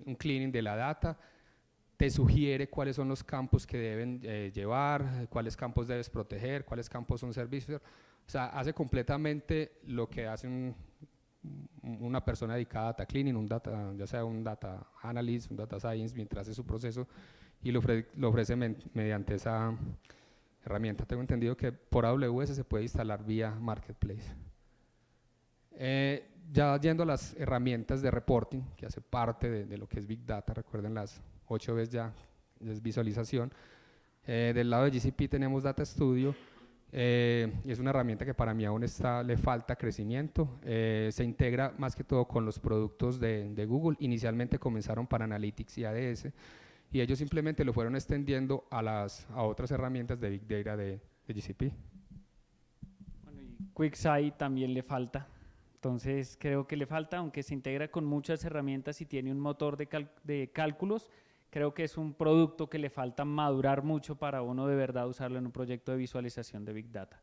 un cleaning de la data, te sugiere cuáles son los campos que deben llevar, cuáles campos debes proteger, cuáles campos son servicios. O sea, hace completamente lo que hace una persona dedicada a data cleaning, ya sea un data analyst, un data science, mientras hace su proceso, y lo ofrece mediante esa herramienta. Tengo entendido que por AWS se puede instalar vía Marketplace. Ya yendo a las herramientas de reporting, que hace parte de lo que es Big Data, recuerden las 8 veces ya es visualización. Del lado de GCP tenemos Data Studio, y es una herramienta que para mí aún le falta crecimiento. Se integra más que todo con los productos de Google. Inicialmente comenzaron para Analytics y ADS, y ellos simplemente lo fueron extendiendo a otras herramientas de Big Data de GCP. Bueno, y QuickSight también le falta. Entonces creo que le falta, aunque se integra con muchas herramientas y tiene un motor de cálculos, creo que es un producto que le falta madurar mucho para uno de verdad usarlo en un proyecto de visualización de Big Data.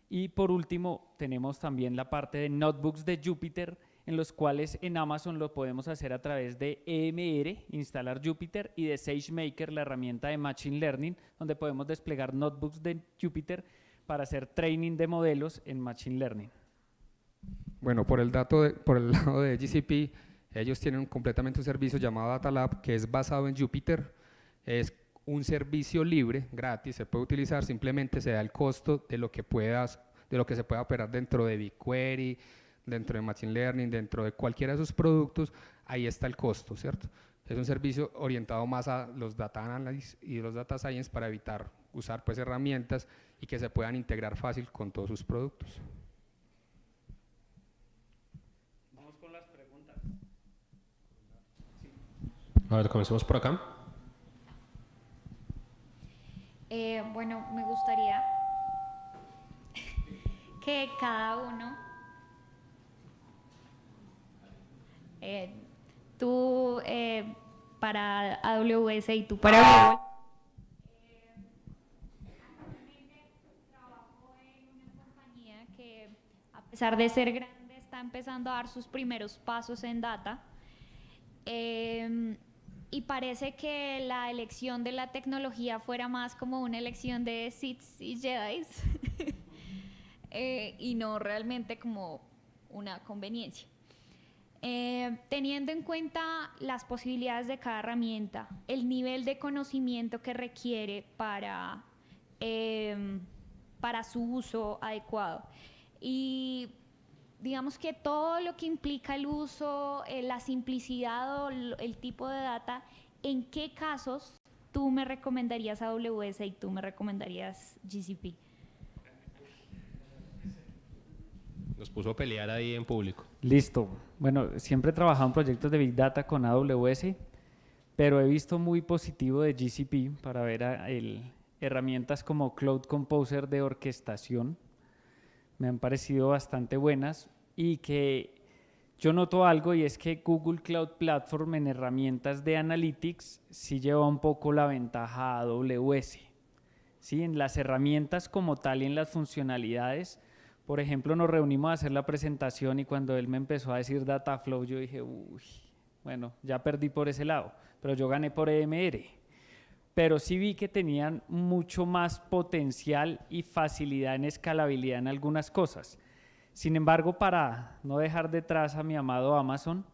Y por último, tenemos también la parte de notebooks de Jupyter, en los cuales en Amazon lo podemos hacer a través de EMR, instalar Jupyter, y de SageMaker, la herramienta de Machine Learning, donde podemos desplegar notebooks de Jupyter para hacer training de modelos en Machine Learning. Bueno, por el lado de GCP, ellos tienen completamente un servicio llamado Data Lab, que es basado en Jupyter. Es un servicio libre, gratis, se puede utilizar, simplemente se da el costo de lo que se pueda operar dentro de BigQuery, dentro de Machine Learning, dentro de cualquiera de sus productos. Ahí está el costo, ¿cierto? Es un servicio orientado más a los Data Analysts y los Data Science para evitar usar pues herramientas y que se puedan integrar fácil con todos sus productos. A ver, comencemos por acá. Bueno, me gustaría que cada uno, tú para AWS y tú para Google, actualmente trabajo en una compañía que, a pesar de ser grande, está empezando a dar sus primeros pasos en data. Y parece que la elección de la tecnología fuera más como una elección de Sith y Jedis y no realmente como una conveniencia. Teniendo en cuenta las posibilidades de cada herramienta, el nivel de conocimiento que requiere para su uso adecuado, y digamos que todo lo que implica el uso, la simplicidad o el tipo de data, ¿en qué casos tú me recomendarías AWS y tú me recomendarías GCP? Nos puso a pelear ahí en público. Listo. Bueno, siempre he trabajado en proyectos de Big Data con AWS, pero he visto muy positivo de GCP para ver herramientas como Cloud Composer de orquestación. Me han parecido bastante buenas, y que yo noto algo, y es que Google Cloud Platform en herramientas de Analytics sí lleva un poco la ventaja a AWS. ¿Sí? En las herramientas como tal y en las funcionalidades, por ejemplo, nos reunimos a hacer la presentación y cuando él me empezó a decir Dataflow, yo dije, uy, bueno, ya perdí por ese lado, pero yo gané por EMR. Pero sí vi que tenían mucho más potencial y facilidad en escalabilidad en algunas cosas. Sin embargo, para no dejar detrás a mi amado Amazon,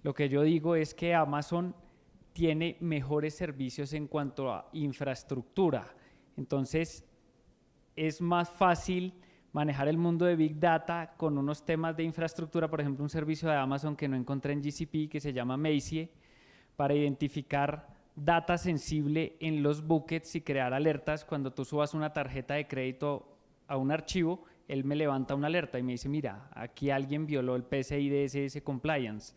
lo que yo digo es que Amazon tiene mejores servicios en cuanto a infraestructura. Entonces, es más fácil manejar el mundo de Big Data con unos temas de infraestructura, por ejemplo, un servicio de Amazon que no encontré en GCP que se llama Macie, para identificar data sensible en los buckets y crear alertas. Cuando tú subas una tarjeta de crédito a un archivo, él me levanta una alerta y me dice, mira, aquí alguien violó el PCI DSS Compliance.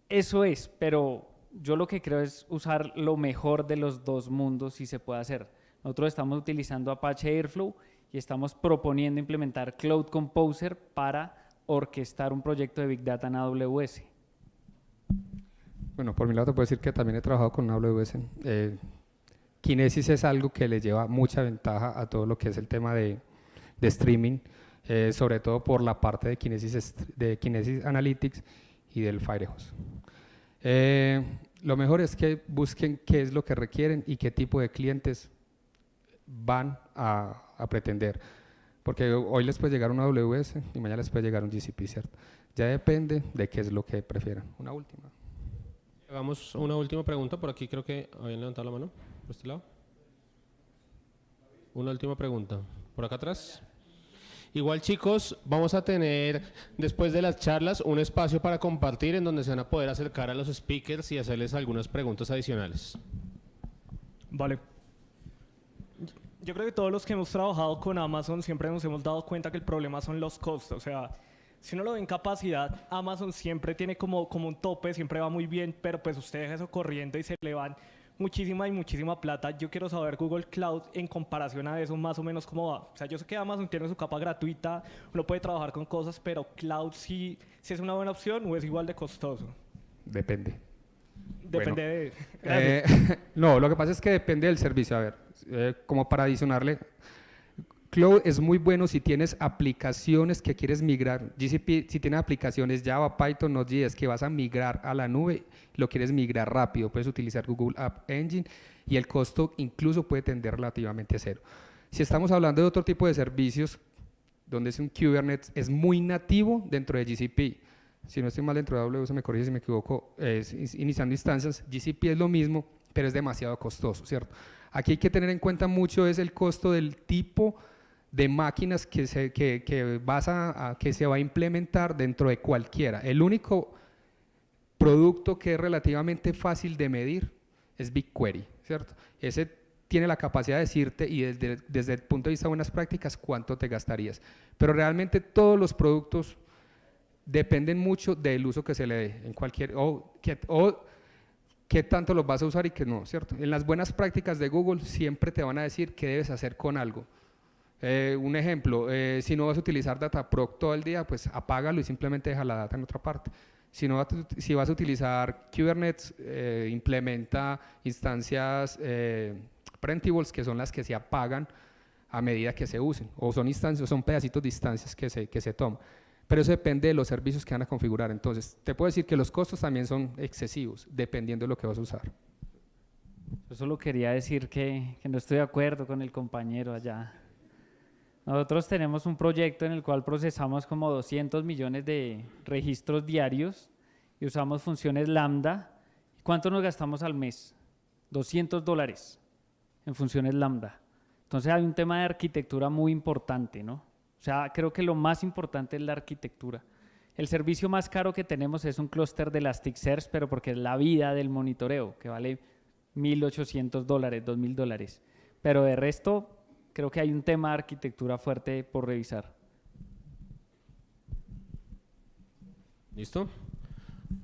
Eso es, pero yo lo que creo es usar lo mejor de los dos mundos si se puede hacer. Nosotros estamos utilizando Apache Airflow y estamos proponiendo implementar Cloud Composer para orquestar un proyecto de Big Data en AWS. Bueno, por mi lado te puedo decir que también he trabajado con AWS. Kinesis es algo que le lleva mucha ventaja a todo lo que es el tema de streaming, sobre todo por la parte de Kinesis Analytics y del Firehose. Lo mejor es que busquen qué es lo que requieren y qué tipo de clientes van a pretender. Porque hoy les puede llegar una AWS y mañana les puede llegar un GCP, ¿cierto? Ya depende de qué es lo que prefieran. Una última. Hagamos una última pregunta. Por aquí creo que habían levantado la mano. Por este lado. Una última pregunta. Por acá atrás. Igual, chicos, vamos a tener después de las charlas un espacio para compartir en donde se van a poder acercar a los speakers y hacerles algunas preguntas adicionales. Vale. Yo creo que todos los que hemos trabajado con Amazon siempre nos hemos dado cuenta que el problema son los costos. O sea, si uno lo ve en capacidad, Amazon siempre tiene como un tope, siempre va muy bien, pero pues usted deja eso corriendo y se le van muchísima plata. Yo quiero saber Google Cloud en comparación a eso más o menos cómo va. O sea, yo sé que Amazon tiene su capa gratuita, uno puede trabajar con cosas, pero Cloud sí es una buena opción o es igual de costoso. Depende. Depende Bueno, de... Gracias. no, lo que pasa es que depende del servicio. A ver, como para adicionarle, Cloud es muy bueno si tienes aplicaciones que quieres migrar. GCP, si tienes aplicaciones Java, Python, Node.js que vas a migrar a la nube, lo quieres migrar rápido, puedes utilizar Google App Engine y el costo incluso puede tender relativamente a cero. Si estamos hablando de otro tipo de servicios, donde es un Kubernetes, es muy nativo dentro de GCP. Si no estoy mal dentro de AWS, me corrige si me equivoco, iniciando instancias, GCP es lo mismo, pero es demasiado costoso, ¿cierto? Aquí hay que tener en cuenta mucho es el costo del tipo de máquinas que se va a implementar dentro de cualquiera. El único producto que es relativamente fácil de medir es BigQuery, ¿cierto? Ese tiene la capacidad de decirte y desde el punto de vista de buenas prácticas cuánto te gastarías. Pero realmente todos los productos dependen mucho del uso que se le dé en cualquier o qué tanto los vas a usar y qué no, ¿cierto? En las buenas prácticas de Google siempre te van a decir qué debes hacer con algo. Un ejemplo, si no vas a utilizar Dataproc todo el día, pues apágalo y simplemente deja la data en otra parte. Si vas a utilizar Kubernetes, implementa instancias preemptibles, que son las que se apagan a medida que se usen, o son instancias, son pedacitos de instancias que se toman. Pero eso depende de los servicios que van a configurar. Entonces, te puedo decir que los costos también son excesivos, dependiendo de lo que vas a usar. Yo solo quería decir que no estoy de acuerdo con el compañero allá. Nosotros tenemos un proyecto en el cual procesamos como 200 millones de registros diarios y usamos funciones Lambda. ¿Cuánto nos gastamos al mes? $200 en funciones Lambda. Entonces hay un tema de arquitectura muy importante, ¿no? O sea, creo que lo más importante es la arquitectura. El servicio más caro que tenemos es un clúster de Elasticsearch, pero porque es la vida del monitoreo, que vale $1.800, $2.000. Pero de resto, creo que hay un tema de arquitectura fuerte por revisar. ¿Listo?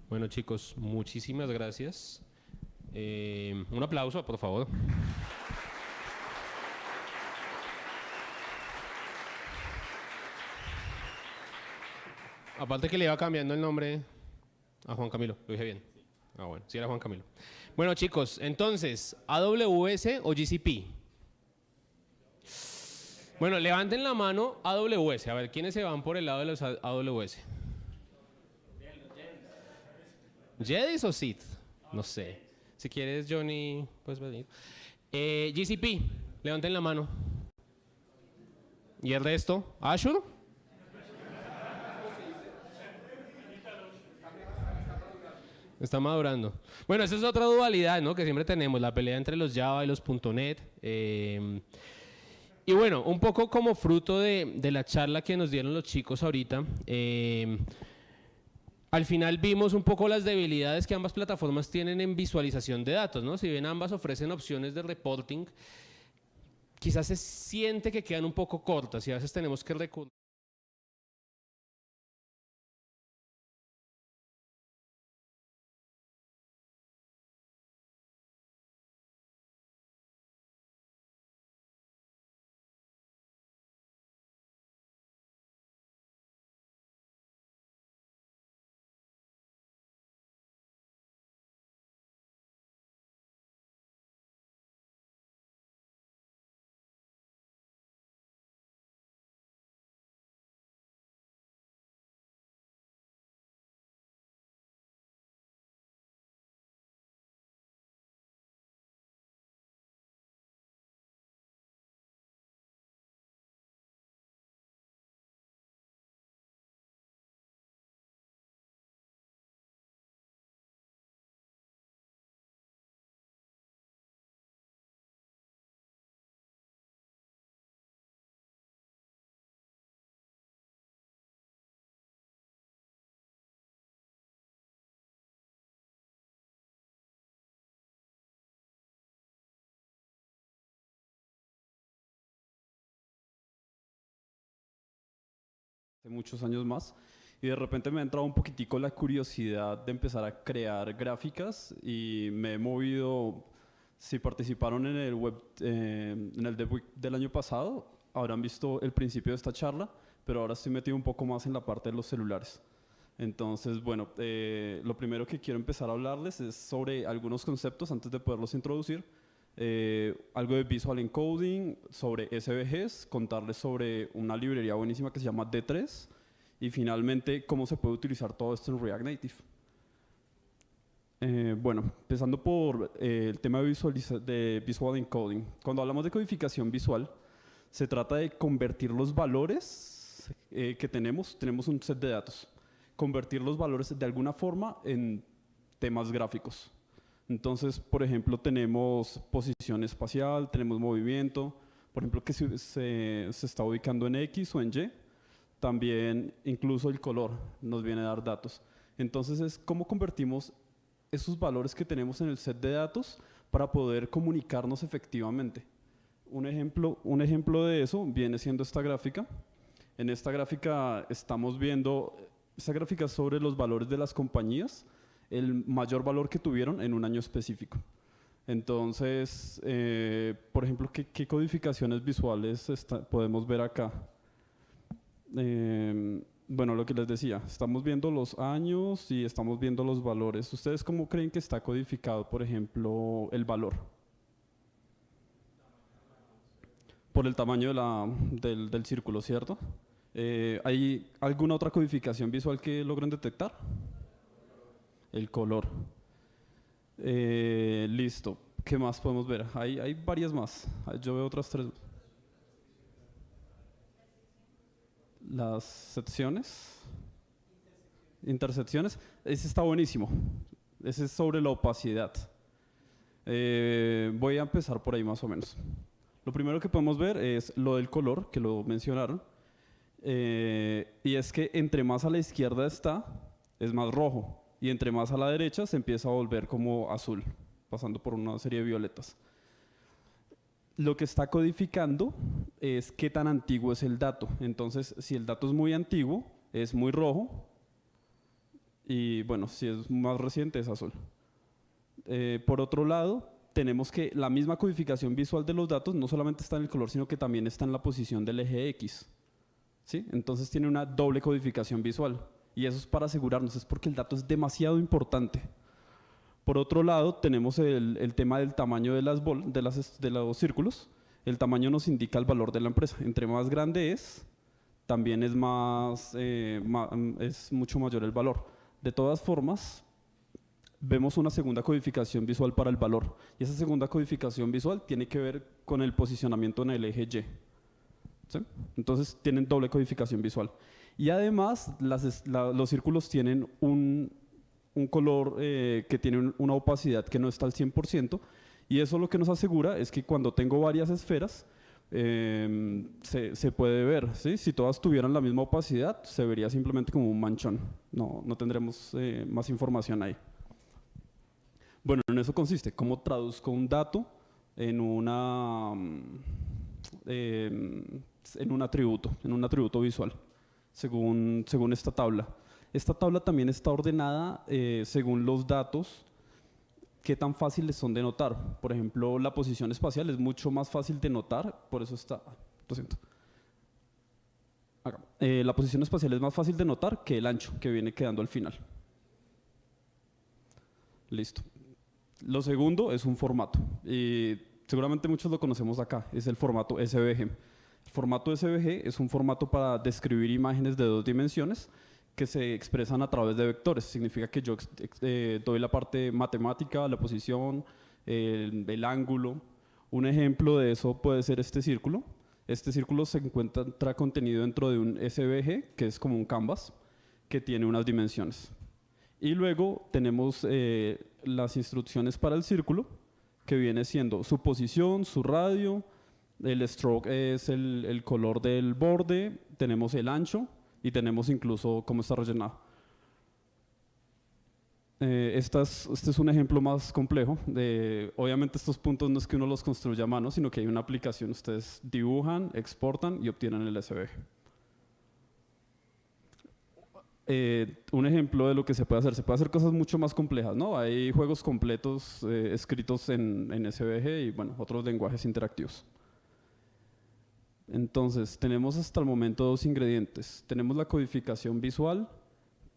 Bueno, chicos, muchísimas gracias. Un aplauso, por favor. Aparte que le iba cambiando el nombre a Juan Camilo, lo dije bien. Ah, bueno, sí era Juan Camilo. Bueno, chicos, entonces, ¿AWS o GCP? Bueno, levanten la mano AWS. A ver, ¿quiénes se van por el lado de los AWS? ¿Jedis o Sith? No sé. Si quieres, Johnny, puedes venir. GCP, levanten la mano. ¿Y el resto? ¿Azure? Está madurando. Bueno, esa es otra dualidad, ¿no? Que siempre tenemos, la pelea entre los Java y los .NET. Y bueno, un poco como fruto de la charla que nos dieron los chicos ahorita, al final vimos un poco las debilidades que ambas plataformas tienen en visualización de datos, ¿no? Si bien ambas ofrecen opciones de reporting, quizás se siente que quedan un poco cortas y a veces tenemos que recurrir hace muchos años más. Y de repente me ha entrado un poquitico la curiosidad de empezar a crear gráficas y me he movido. Si participaron en el en el Dev Week del año pasado, habrán visto el principio de esta charla, pero ahora estoy metido un poco más en la parte de los celulares. Entonces, bueno, lo primero que quiero empezar a hablarles es sobre algunos conceptos antes de poderlos introducir. Algo de Visual Encoding, sobre SVGs, contarles sobre una librería buenísima que se llama D3 y finalmente cómo se puede utilizar todo esto en React Native. Bueno, empezando por el tema de Visual Encoding. Cuando hablamos de codificación visual, se trata de convertir los valores que tenemos un set de datos, convertir los valores de alguna forma en temas gráficos. Entonces, por ejemplo, tenemos posición espacial, tenemos movimiento, por ejemplo, que se está ubicando en X o en Y. También incluso el color nos viene a dar datos. Entonces, es cómo convertimos esos valores que tenemos en el set de datos para poder comunicarnos efectivamente. Un ejemplo de eso viene siendo esta gráfica. En esta gráfica estamos viendo, esta gráfica sobre los valores de las compañías, el mayor valor que tuvieron en un año específico. Entonces, por ejemplo, ¿qué codificaciones visuales podemos ver acá? Bueno, lo que les decía, estamos viendo los años y estamos viendo los valores. ¿Ustedes cómo creen que está codificado, por ejemplo, el valor? Por el tamaño del círculo, ¿cierto? ¿Hay alguna otra codificación visual que logren detectar? El color. Listo. ¿Qué más podemos ver? Hay varias más. Yo veo otras 3. Las secciones. Intersecciones. Ese está buenísimo. Ese es sobre la opacidad. Voy a empezar por ahí más o menos. Lo primero que podemos ver es lo del color, que lo mencionaron. Y es que entre más a la izquierda está, es más rojo. Y entre más a la derecha se empieza a volver como azul, pasando por una serie de violetas. Lo que está codificando es qué tan antiguo es el dato. Entonces, si el dato es muy antiguo, es muy rojo. Y bueno, si es más reciente, es azul. Por otro lado, tenemos que la misma codificación visual de los datos no solamente está en el color, sino que también está en la posición del eje X. ¿Sí? Entonces tiene una doble codificación visual. Y eso es para asegurarnos, es porque el dato es demasiado importante. Por otro lado, tenemos el tema del tamaño de los círculos. El tamaño nos indica el valor de la empresa. Entre más grande es, también es mucho mayor el valor. De todas formas, vemos una segunda codificación visual para el valor. Y esa segunda codificación visual tiene que ver con el posicionamiento en el eje Y. ¿Sí? Entonces tienen doble codificación visual. Y además los círculos tienen un color que tiene una opacidad que no está al 100%, y eso lo que nos asegura es que cuando tengo varias esferas se puede ver, ¿sí? Si todas tuvieran la misma opacidad se vería simplemente como un manchón, no tendremos más información ahí. Bueno, en eso consiste, cómo traduzco un dato en un atributo visual, según esta tabla. Esta tabla también está ordenada según los datos, qué tan fáciles son de notar. Por ejemplo, la posición espacial es mucho más fácil de notar, por eso está, lo siento. Acá. La posición espacial es más fácil de notar que el ancho que viene quedando al final. Listo. Lo segundo es un formato, y seguramente muchos lo conocemos acá, es el formato SVG. El formato SVG es un formato para describir imágenes de 2 dimensiones que se expresan a través de vectores. Significa que yo doy la parte matemática, la posición, el ángulo. Un ejemplo de eso puede ser este círculo. Este círculo se encuentra contenido dentro de un SVG, que es como un canvas, que tiene unas dimensiones. Y luego tenemos las instrucciones para el círculo, que viene siendo su posición, su radio, el stroke es el color del borde, tenemos el ancho y tenemos incluso cómo está rellenado. Este es un ejemplo más complejo. Obviamente estos puntos no es que uno los construya a mano, sino que hay una aplicación. Ustedes dibujan, exportan y obtienen el SVG. Un ejemplo de lo que se puede hacer cosas mucho más complejas, ¿no? Hay juegos completos escritos en SVG y, bueno, otros lenguajes interactivos. Entonces, tenemos hasta el momento dos ingredientes. Tenemos la codificación visual,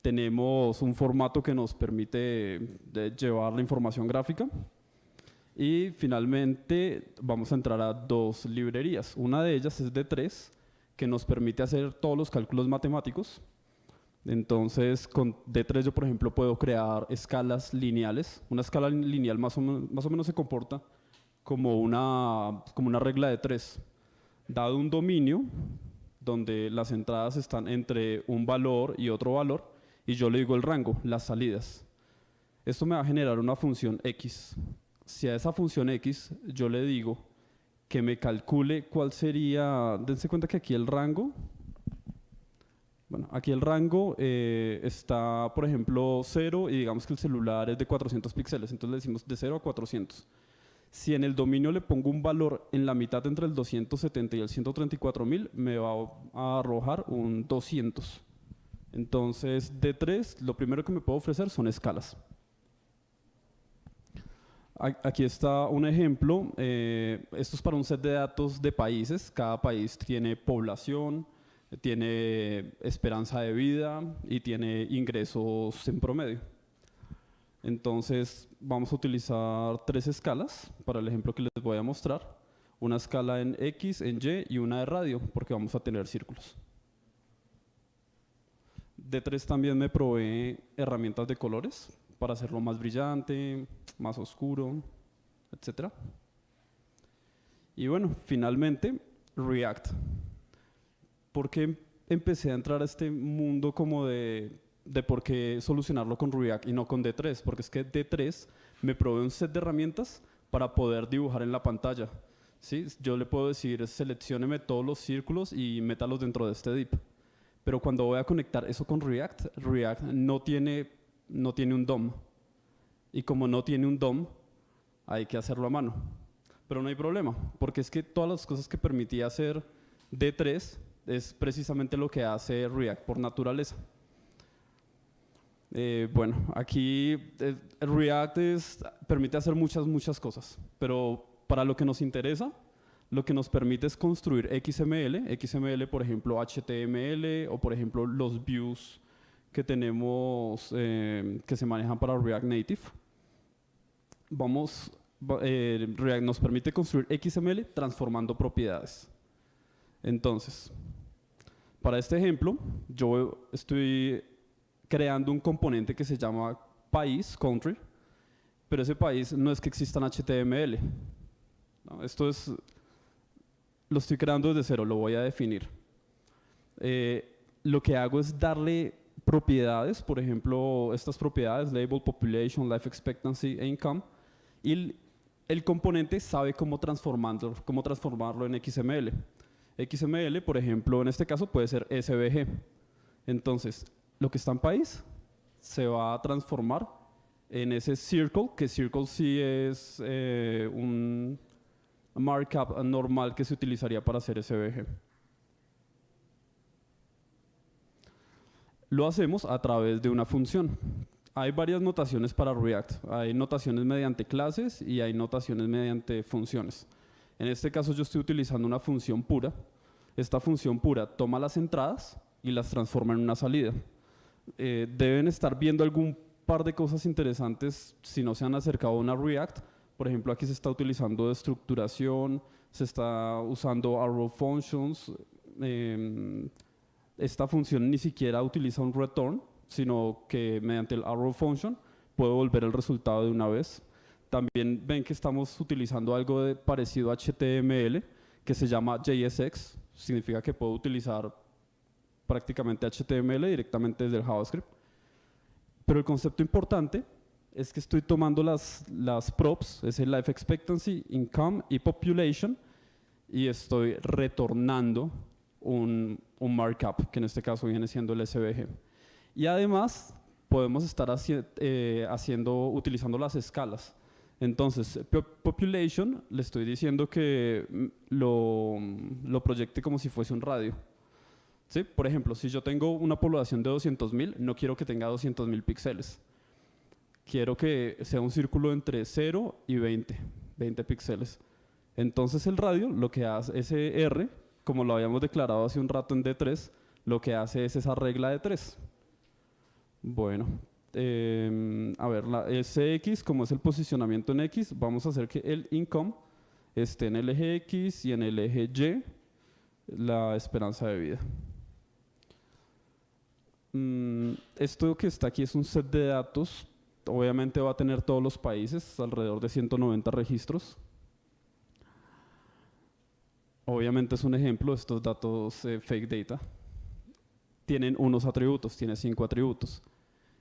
tenemos un formato que nos permite llevar la información gráfica y finalmente vamos a entrar a dos librerías. Una de ellas es D3, que nos permite hacer todos los cálculos matemáticos. Entonces, con D3 yo, por ejemplo, puedo crear escalas lineales. Una escala lineal más o menos se comporta como una regla de 3. Dado un dominio donde las entradas están entre un valor y otro valor, y yo le digo el rango, las salidas. Esto me va a generar una función X. Si a esa función X yo le digo que me calcule cuál sería, dense cuenta que aquí el rango, bueno, aquí el rango está, por ejemplo, 0 y digamos que el celular es de 400 píxeles, entonces le decimos de 0 a 400. Si en el dominio le pongo un valor en la mitad entre el 270 y el 134.000, me va a arrojar un 200. Entonces, D3, lo primero que me puedo ofrecer son escalas. Aquí está un ejemplo. Esto es para un set de datos de países. Cada país tiene población, tiene esperanza de vida y tiene ingresos en promedio. Entonces, vamos a utilizar tres escalas para el ejemplo que les voy a mostrar. Una escala en X, en Y y una de radio, porque vamos a tener círculos. D3 también me provee herramientas de colores para hacerlo más brillante, más oscuro, etc. Y bueno, finalmente, React. ¿Por qué empecé a entrar a este mundo como de por qué solucionarlo con React y no con D3? Porque es que D3 me provee un set de herramientas para poder dibujar en la pantalla. ¿Sí? Yo le puedo decir, seleccióneme todos los círculos y métalos dentro de este div. Pero cuando voy a conectar eso con React, React no tiene un DOM. Y como no tiene un DOM, hay que hacerlo a mano. Pero no hay problema, porque es que todas las cosas que permitía hacer D3 es precisamente lo que hace React por naturaleza. Bueno, aquí React permite hacer muchas cosas, pero para lo que nos interesa, lo que nos permite es construir XML, por ejemplo HTML o por ejemplo los views que tenemos que se manejan para React Native. React nos permite construir XML transformando propiedades. Entonces, para este ejemplo, yo estoy creando un componente que se llama país, country, pero ese país no es que exista en HTML. ¿No? Lo estoy creando desde cero, lo voy a definir. Lo que hago es darle propiedades, por ejemplo, estas propiedades, label, population, life expectancy e income, y el componente sabe cómo transformarlo en XML. XML, por ejemplo, en este caso puede ser SVG. Entonces, lo que está en país se va a transformar en ese circle, que circle sí es un markup normal que se utilizaría para hacer SVG. Lo hacemos a través de una función. Hay varias notaciones para React. Hay notaciones mediante clases y hay notaciones mediante funciones. En este caso yo estoy utilizando una función pura. Esta función pura toma las entradas y las transforma en una salida. Deben estar viendo algún par de cosas interesantes si no se han acercado a una React. Por ejemplo, aquí se está utilizando estructuración, se está usando arrow functions. Esta función ni siquiera utiliza un return, sino que mediante el arrow function puedo volver el resultado de una vez. También ven que estamos utilizando algo parecido a HTML, que se llama JSX. Significa que puedo utilizar prácticamente HTML directamente desde el JavaScript. Pero el concepto importante es que estoy tomando las props, es el life expectancy, income y population, y estoy retornando un markup, que en este caso viene siendo el SVG. Y además podemos estar utilizando las escalas. Entonces, population, le estoy diciendo que lo proyecte como si fuese un radio. ¿Sí? Por ejemplo, si yo tengo una población de 200.000, no quiero que tenga 200.000 píxeles. Quiero que sea un círculo entre 0 y 20 píxeles. Entonces el radio, lo que hace, ese R, como lo habíamos declarado hace un rato en D3, lo que hace es esa regla de 3. Bueno, a ver, ese X, como es el posicionamiento en X, vamos a hacer que el income esté en el eje X y en el eje Y, la esperanza de vida. Esto que está aquí es un set de datos. Obviamente va a tener todos los países, alrededor de 190 registros. Obviamente es un ejemplo, estos datos fake data. Tienen unos atributos, tiene 5 atributos.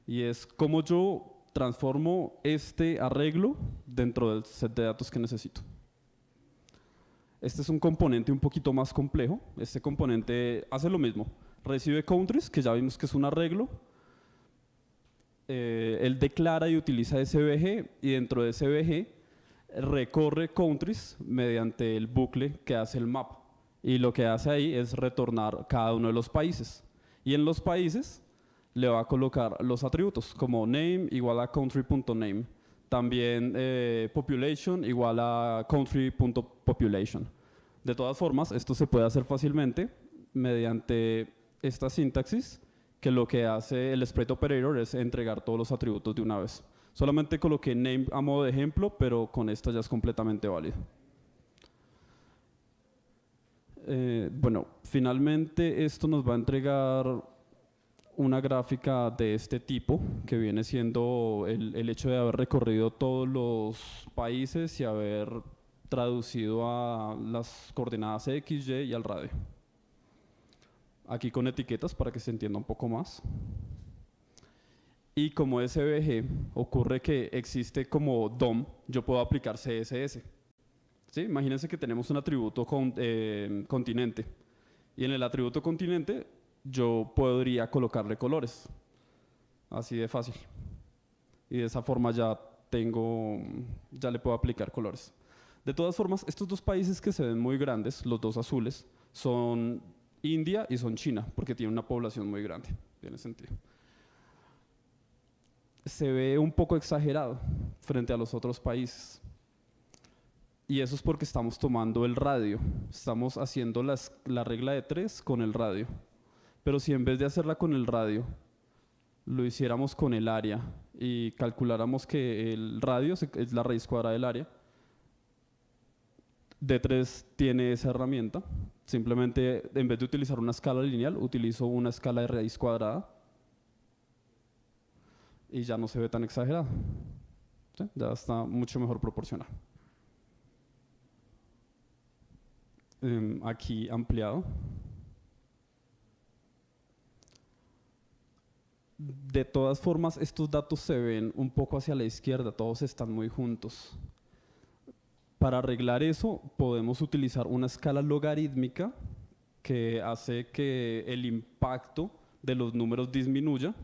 Y es como yo transformo este arreglo dentro del set de datos que necesito. Este es un componente un poquito más complejo. Este componente hace lo mismo. Recibe countries, que ya vimos que es un arreglo. Él declara y utiliza SVG, y dentro de SVG recorre countries mediante el bucle que hace el map. Y lo que hace ahí es retornar cada uno de los países. Y en los países le va a colocar los atributos, como name igual a country.name. También population igual a country.population. De todas formas, esto se puede hacer fácilmente mediante esta sintaxis, que lo que hace el sprite operator es entregar todos los atributos de una vez. Solamente coloqué name a modo de ejemplo, pero con esta ya es completamente válido. Bueno, finalmente esto nos va a entregar una gráfica de este tipo, que viene siendo el hecho de haber recorrido todos los países y haber traducido a las coordenadas X, Y y al radio. Aquí con etiquetas para que se entienda un poco más. Y como SVG ocurre que existe como DOM, yo puedo aplicar CSS. ¿Sí? Imagínense que tenemos un atributo continente. Y en el atributo continente yo podría colocarle colores. Así de fácil. Y de esa forma ya le puedo aplicar colores. De todas formas, estos dos países que se ven muy grandes, los dos azules, son India y son China, porque tienen una población muy grande. Tiene sentido. Se ve un poco exagerado frente a los otros países. Y eso es porque estamos tomando el radio. Estamos haciendo la regla de 3 con el radio. Pero si en vez de hacerla con el radio, lo hiciéramos con el área y calculáramos que el radio es la raíz cuadrada del área, D3 tiene esa herramienta. Simplemente, en vez de utilizar una escala lineal, utilizo una escala de raíz cuadrada y ya no se ve tan exagerado. ¿Sí? Ya está mucho mejor proporcionado. Aquí ampliado. De todas formas, estos datos se ven un poco hacia la izquierda, todos están muy juntos. Para arreglar eso, podemos utilizar una escala logarítmica que hace que el impacto de los números disminuya.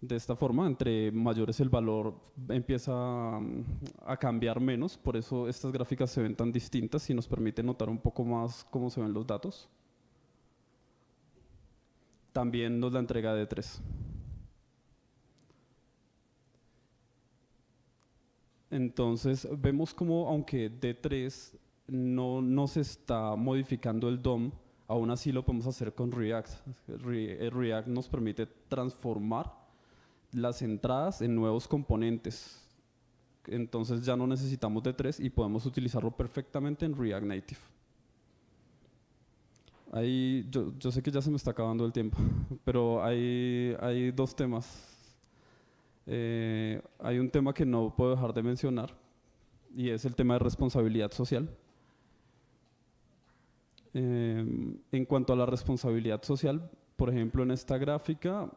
De esta forma, entre mayores el valor empieza a cambiar menos, por eso estas gráficas se ven tan distintas y nos permite notar un poco más cómo se ven los datos. También nos la entrega D3. Entonces vemos como aunque D3 no se está modificando el DOM, aún así lo podemos hacer con React. React nos permite transformar las entradas en nuevos componentes. Entonces ya no necesitamos D3 y podemos utilizarlo perfectamente en React Native. Yo sé que ya se me está acabando el tiempo, pero hay dos temas. Hay un tema que no puedo dejar de mencionar y es el tema de responsabilidad social. En cuanto a la responsabilidad social, por ejemplo, en esta gráfica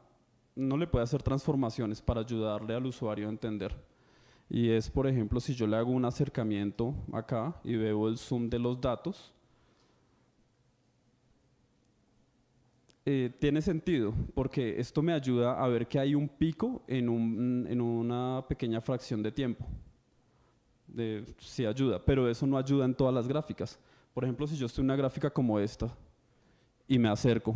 no le puede hacer transformaciones para ayudarle al usuario a entender. Y es, por ejemplo, si yo le hago un acercamiento acá y veo el zoom de los datos, tiene sentido, porque esto me ayuda a ver que hay un pico en una pequeña fracción de tiempo. Sí ayuda, pero eso no ayuda en todas las gráficas. Por ejemplo, si yo estoy en una gráfica como esta y me acerco.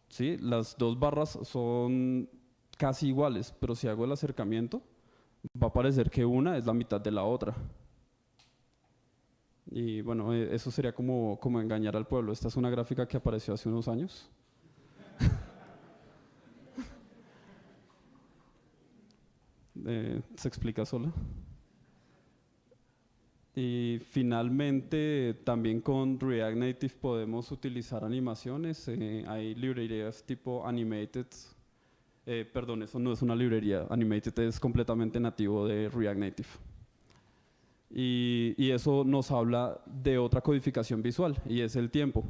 ¿Sí? Las dos barras son casi iguales, pero si hago el acercamiento, va a parecer que una es la mitad de la otra. Y bueno, eso sería como engañar al pueblo. Esta es una gráfica que apareció hace unos años. Se explica sola. Y finalmente, también con React Native podemos utilizar animaciones. Hay librerías tipo Animated. Perdón, eso no es una librería. Animated es completamente nativo de React Native. Y eso nos habla de otra codificación visual, y es el tiempo.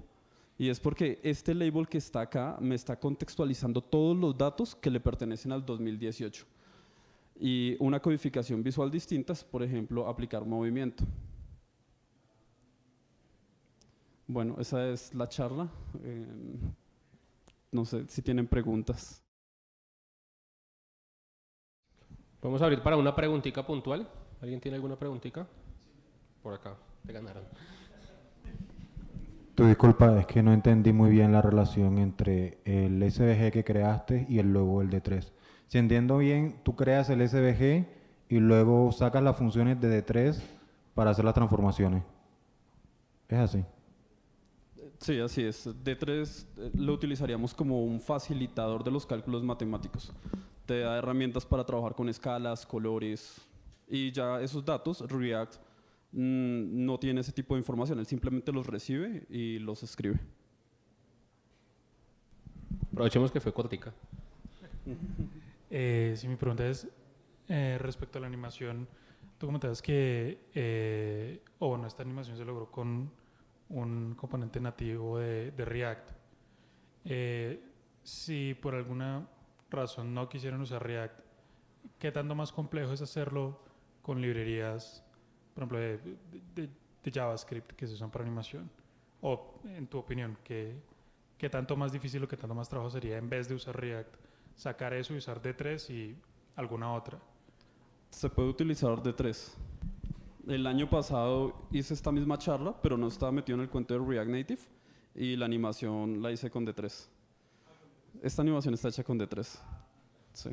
Y es porque este label que está acá me está contextualizando todos los datos que le pertenecen al 2018. Y una codificación visual distinta es, por ejemplo, aplicar movimiento. Bueno, esa es la charla. No sé si tienen preguntas. Vamos a abrir para una preguntita puntual. ¿Alguien tiene alguna preguntita? Por acá, te ganaron. Tu disculpa, es que no entendí muy bien la relación entre el SVG que creaste y el logo del D3. Si entiendo bien, tú creas el SVG y luego sacas las funciones de D3 para hacer las transformaciones. ¿Es así? Sí, así es. D3 lo utilizaríamos como un facilitador de los cálculos matemáticos. Te da herramientas para trabajar con escalas, colores, y ya esos datos, React no tiene ese tipo de información, él simplemente los recibe y los escribe. Aprovechemos que fue cortica. Sí, mi pregunta es respecto a la animación. Tú comentabas que, esta animación se logró con un componente nativo de React. Si por alguna razón no quisieran usar React, ¿qué tanto más complejo es hacerlo con librerías, por ejemplo, de JavaScript que se usan para animación? O, en tu opinión, ¿qué tanto más difícil o qué tanto más trabajo sería, en vez de usar React, sacar eso y usar D3 y alguna otra? Se puede utilizar D3. El año pasado hice esta misma charla, pero no estaba metido en el cuento de React Native, y la animación la hice con D3. Esta animación está hecha con D3. Sí.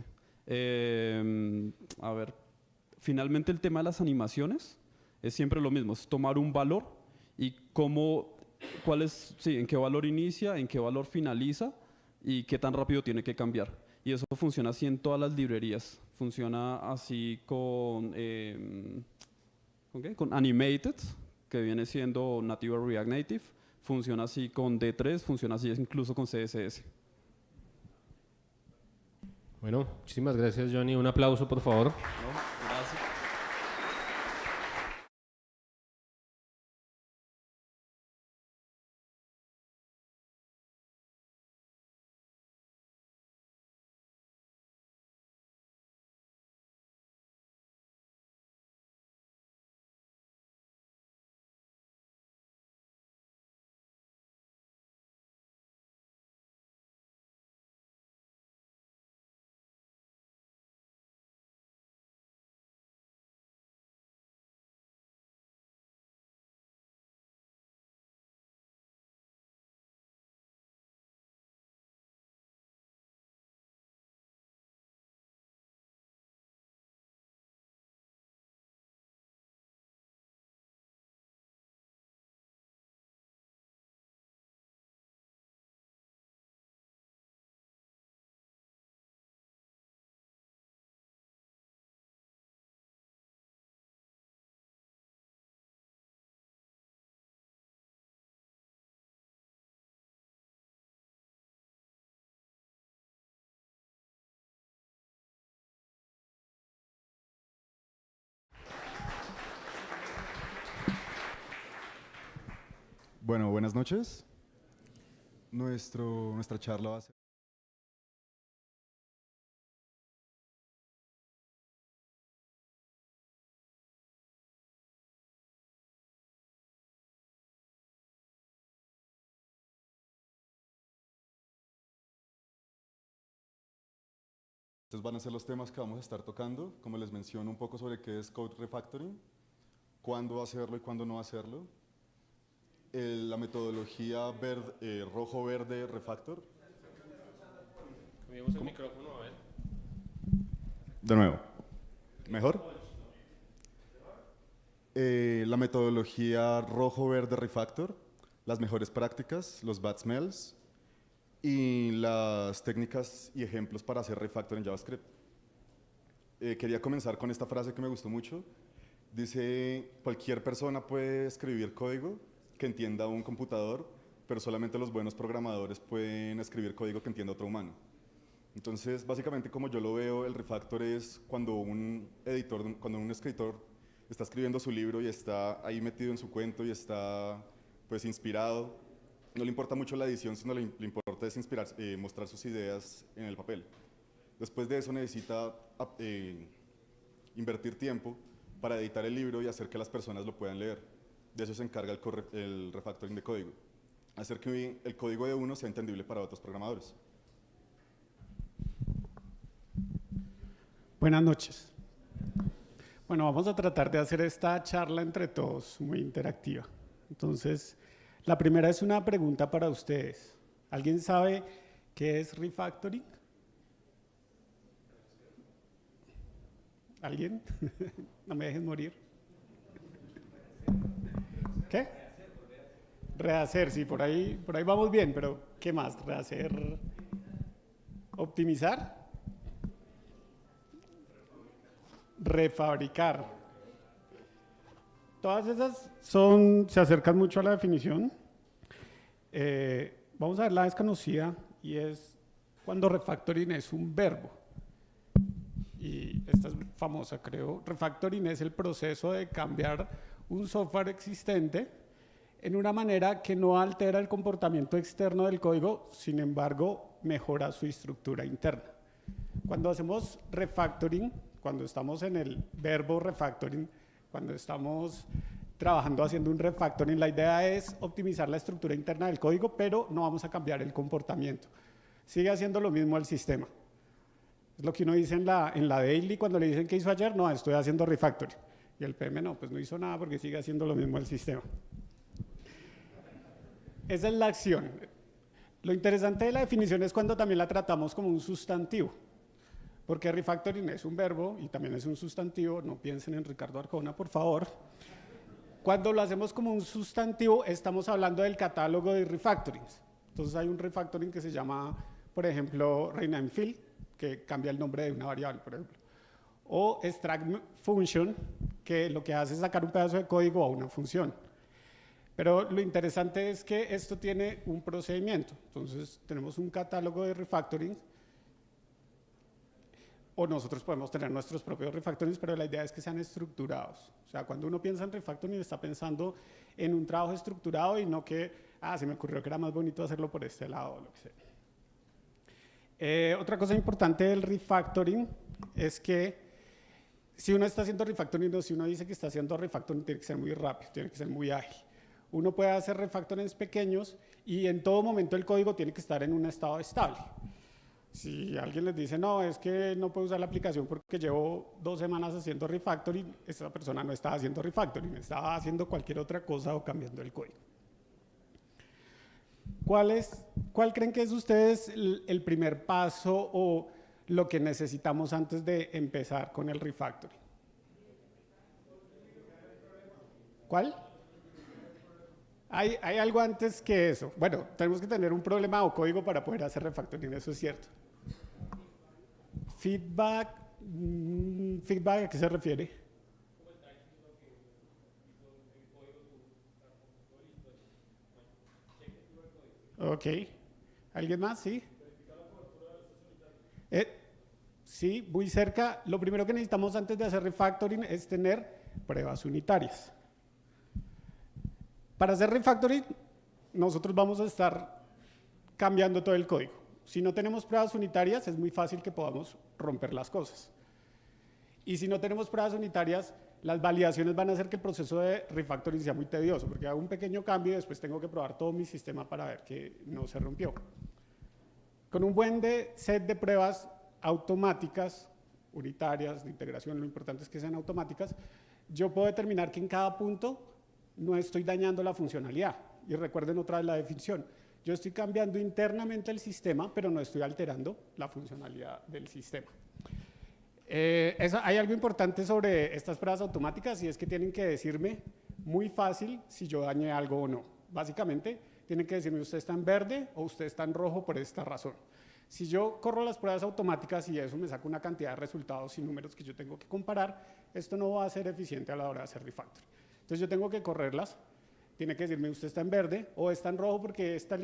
A ver, finalmente el tema de las animaciones es siempre lo mismo, es tomar un valor y en qué valor inicia, en qué valor finaliza y qué tan rápido tiene que cambiar. Y eso funciona así en todas las librerías. Funciona así con Animated, que viene siendo nativo React Native. Funciona así con D3, funciona así incluso con CSS. Bueno, muchísimas gracias, Johnny. Un aplauso, por favor. Gracias. Bueno, buenas noches. Nuestra charla va a ser... Estos van a ser los temas que vamos a estar tocando. Como les menciono un poco sobre qué es Code Refactoring, cuándo hacerlo y cuándo no hacerlo, La metodología rojo-verde refactor. Cambiemos el micrófono, a ver. De nuevo. ¿Mejor? La metodología rojo-verde refactor, las mejores prácticas, los bad smells y las técnicas y ejemplos para hacer refactor en JavaScript. Quería comenzar con esta frase que me gustó mucho. Dice, cualquier persona puede escribir código que entienda un computador, pero solamente los buenos programadores pueden escribir código que entienda otro humano. Entonces, básicamente, como yo lo veo, el refactor es cuando un editor, cuando un escritor está escribiendo su libro y está ahí metido en su cuento y está pues inspirado. No le importa mucho la edición, sino le importa es mostrar sus ideas en el papel. Después de eso necesita invertir tiempo para editar el libro y hacer que las personas lo puedan leer. De eso se encarga el refactoring de código. Hacer que el código de uno sea entendible para otros programadores. Buenas noches. Bueno, vamos a tratar de hacer esta charla entre todos muy interactiva. Entonces, la primera es una pregunta para ustedes. ¿Alguien sabe qué es refactoring? ¿Alguien? No me dejen morir. ¿Qué? Rehacer, sí, por ahí vamos bien, pero ¿qué más? Rehacer, optimizar. Refabricar. Todas esas se acercan mucho a la definición. Vamos a ver la desconocida y es cuando refactoring es un verbo. Y esta es famosa, creo. Refactoring es el proceso de cambiar un software existente en una manera que no altera el comportamiento externo del código, sin embargo, mejora su estructura interna. Cuando hacemos refactoring, cuando estamos en el verbo refactoring, cuando estamos trabajando haciendo un refactoring, la idea es optimizar la estructura interna del código, pero no vamos a cambiar el comportamiento. Sigue haciendo lo mismo el sistema. Es lo que uno dice en la daily cuando le dicen qué hizo ayer, no, estoy haciendo refactoring. Y el PM no, pues no hizo nada porque sigue haciendo lo mismo el sistema. Esa es la acción. Lo interesante de la definición es cuando también la tratamos como un sustantivo. Porque refactoring es un verbo y también es un sustantivo, no piensen en Ricardo Arjona, por favor. Cuando lo hacemos como un sustantivo, estamos hablando del catálogo de refactorings. Entonces hay un refactoring que se llama, por ejemplo, rename field, que cambia el nombre de una variable, por ejemplo. O extract function, que lo que hace es sacar un pedazo de código a una función. Pero lo interesante es que esto tiene un procedimiento. Entonces tenemos un catálogo de refactorings, o nosotros podemos tener nuestros propios refactorings, pero la idea es que sean estructurados. O sea, cuando uno piensa en refactoring, está pensando en un trabajo estructurado y no que, se me ocurrió que era más bonito hacerlo por este lado, o lo que sea. Otra cosa importante del refactoring es que si uno está haciendo refactoring o si uno dice que está haciendo refactoring, tiene que ser muy rápido, tiene que ser muy ágil. Uno puede hacer refactorings pequeños y en todo momento el código tiene que estar en un estado estable. Si alguien les dice, no, es que no puedo usar la aplicación porque llevo 2 semanas haciendo refactoring, esa persona no estaba haciendo refactoring, estaba haciendo cualquier otra cosa o cambiando el código. ¿Cuál creen que es ustedes el primer paso o lo que necesitamos antes de empezar con el refactoring? ¿Cuál? Hay algo antes que eso. Bueno, tenemos que tener un problema o código para poder hacer refactoring, eso es cierto. Feedback, ¿feedback a qué se refiere? Ok. ¿Alguien más? Sí. Sí, muy cerca. Lo primero que necesitamos antes de hacer refactoring es tener pruebas unitarias. Para hacer refactoring, nosotros vamos a estar cambiando todo el código. Si no tenemos pruebas unitarias, es muy fácil que podamos romper las cosas. Y si no tenemos pruebas unitarias, las validaciones van a hacer que el proceso de refactoring sea muy tedioso, porque hago un pequeño cambio y después tengo que probar todo mi sistema para ver que no se rompió. Con un buen set de pruebas automáticas, unitarias, de integración, lo importante es que sean automáticas, yo puedo determinar que en cada punto no estoy dañando la funcionalidad. Y recuerden otra vez la definición. Yo estoy cambiando internamente el sistema, pero no estoy alterando la funcionalidad del sistema. Hay algo importante sobre estas pruebas automáticas y es que tienen que decirme muy fácil si yo dañé algo o no. Básicamente, tienen que decirme usted está en verde o usted está en rojo por esta razón. Si yo corro las pruebas automáticas y eso me saca una cantidad de resultados y números que yo tengo que comparar, esto no va a ser eficiente a la hora de hacer refactoring. Entonces yo tengo que correrlas. Tiene que decirme usted está en verde o está en rojo porque esta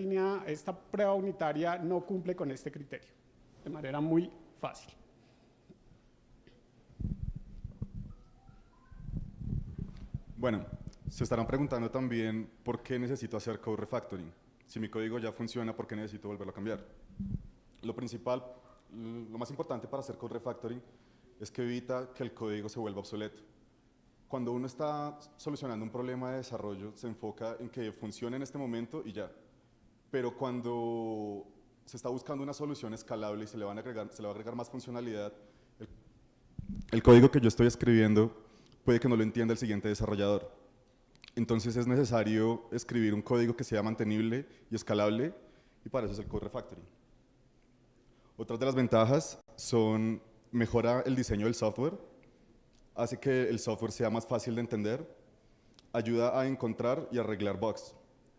prueba unitaria no cumple con este criterio. De manera muy fácil. Bueno, se estarán preguntando también por qué necesito hacer code refactoring. Si mi código ya funciona, ¿por qué necesito volverlo a cambiar? Lo principal, lo más importante para hacer code refactoring es que evita que el código se vuelva obsoleto. Cuando uno está solucionando un problema de desarrollo, se enfoca en que funcione en este momento y ya. Pero cuando se está buscando una solución escalable y se le va a agregar más funcionalidad, el código que yo estoy escribiendo puede que no lo entienda el siguiente desarrollador. Entonces es necesario escribir un código que sea mantenible y escalable, y para eso es el code refactoring. Otras de las ventajas son mejora el diseño del software, hace que el software sea más fácil de entender, ayuda a encontrar y arreglar bugs.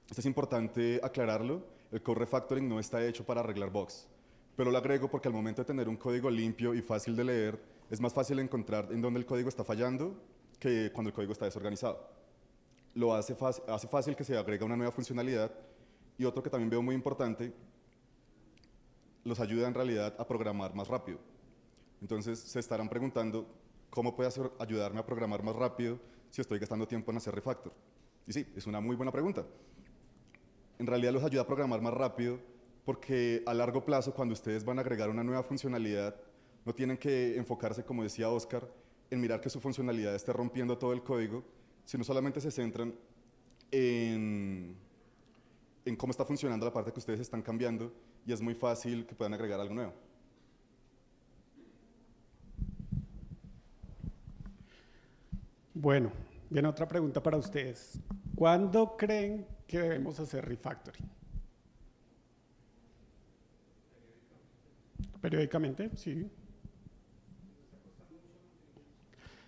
Esto es importante aclararlo, el code refactoring no está hecho para arreglar bugs, pero lo agrego porque al momento de tener un código limpio y fácil de leer, es más fácil encontrar en dónde el código está fallando que cuando el código está desorganizado. Lo hace fácil que se agrega una nueva funcionalidad, y otro que también veo muy importante, los ayuda en realidad a programar más rápido. Entonces se estarán preguntando, ¿cómo puede ayudarme a programar más rápido si estoy gastando tiempo en hacer refactor? Y sí, es una muy buena pregunta. En realidad los ayuda a programar más rápido porque a largo plazo, cuando ustedes van a agregar una nueva funcionalidad, no tienen que enfocarse, como decía Oscar, en mirar que su funcionalidad esté rompiendo todo el código, sino solamente se centran en cómo está funcionando la parte que ustedes están cambiando, y es muy fácil que puedan agregar algo nuevo. Bueno, viene otra pregunta para ustedes. ¿Cuándo creen que debemos hacer refactoring? Periódicamente, sí.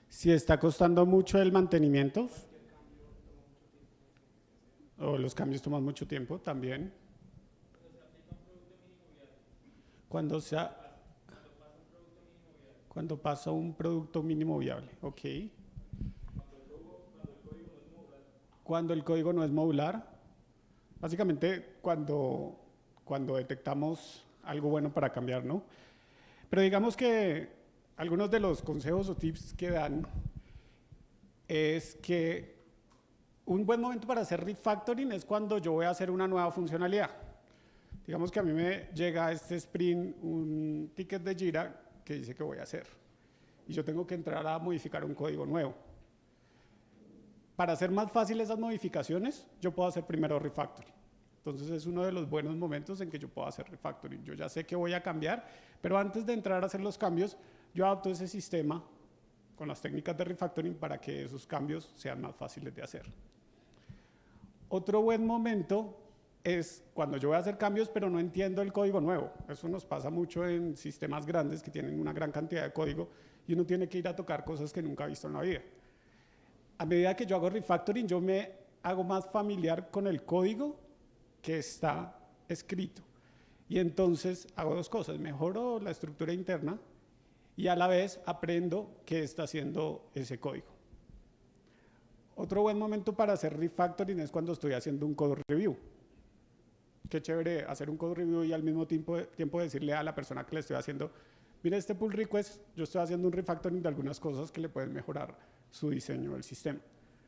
Si está costando mucho el mantenimiento, o los cambios toman mucho tiempo también. Cuando pasa un producto mínimo viable, ok. Cuando el código no es modular, básicamente cuando detectamos algo bueno para cambiar, ¿no? Pero digamos que algunos de los consejos o tips que dan es que un buen momento para hacer refactoring es cuando yo voy a hacer una nueva funcionalidad. Digamos que a mí me llega a este sprint un ticket de Jira que dice que voy a hacer, y yo tengo que entrar a modificar un código nuevo. Para hacer más fácil esas modificaciones, yo puedo hacer primero refactoring. Entonces es uno de los buenos momentos en que yo puedo hacer refactoring. Yo ya sé que voy a cambiar, pero antes de entrar a hacer los cambios, yo adapto ese sistema con las técnicas de refactoring para que esos cambios sean más fáciles de hacer. Otro buen momento es cuando yo voy a hacer cambios, pero no entiendo el código nuevo. Eso nos pasa mucho en sistemas grandes que tienen una gran cantidad de código y uno tiene que ir a tocar cosas que nunca ha visto en la vida. A medida que yo hago refactoring, yo me hago más familiar con el código que está escrito. Y entonces hago dos cosas: mejoro la estructura interna y a la vez aprendo qué está haciendo ese código. Otro buen momento para hacer refactoring es cuando estoy haciendo un code review. Qué chévere hacer un code review y al mismo tiempo decirle a la persona que le estoy haciendo, mire, este pull request, yo estoy haciendo un refactoring de algunas cosas que le pueden mejorar su diseño del sistema.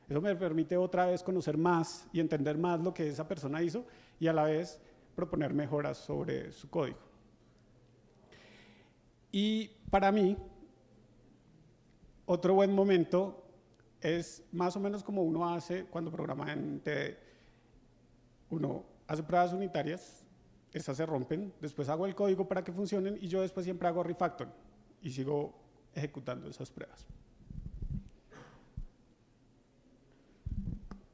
Eso me permite otra vez conocer más y entender más lo que esa persona hizo y a la vez proponer mejoras sobre su código. Y para mí, otro buen momento es más o menos como uno hace cuando programa en TD. Uno hace pruebas unitarias, esas se rompen, después hago el código para que funcionen y yo después siempre hago refactoring y sigo ejecutando esas pruebas.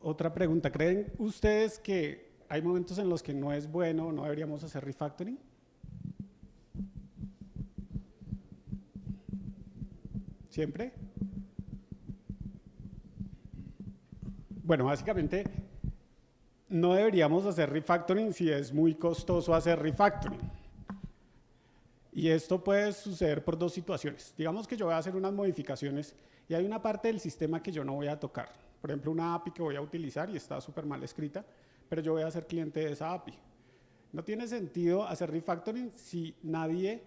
Otra pregunta, ¿creen ustedes que hay momentos en los que no es bueno, no deberíamos hacer refactoring? ¿Siempre? Bueno, básicamente no deberíamos hacer refactoring si es muy costoso hacer refactoring. Y esto puede suceder por dos situaciones. Digamos que yo voy a hacer unas modificaciones y hay una parte del sistema que yo no voy a tocar. Por ejemplo, una API que voy a utilizar y está súper mal escrita, pero yo voy a ser cliente de esa API. No tiene sentido hacer refactoring si nadie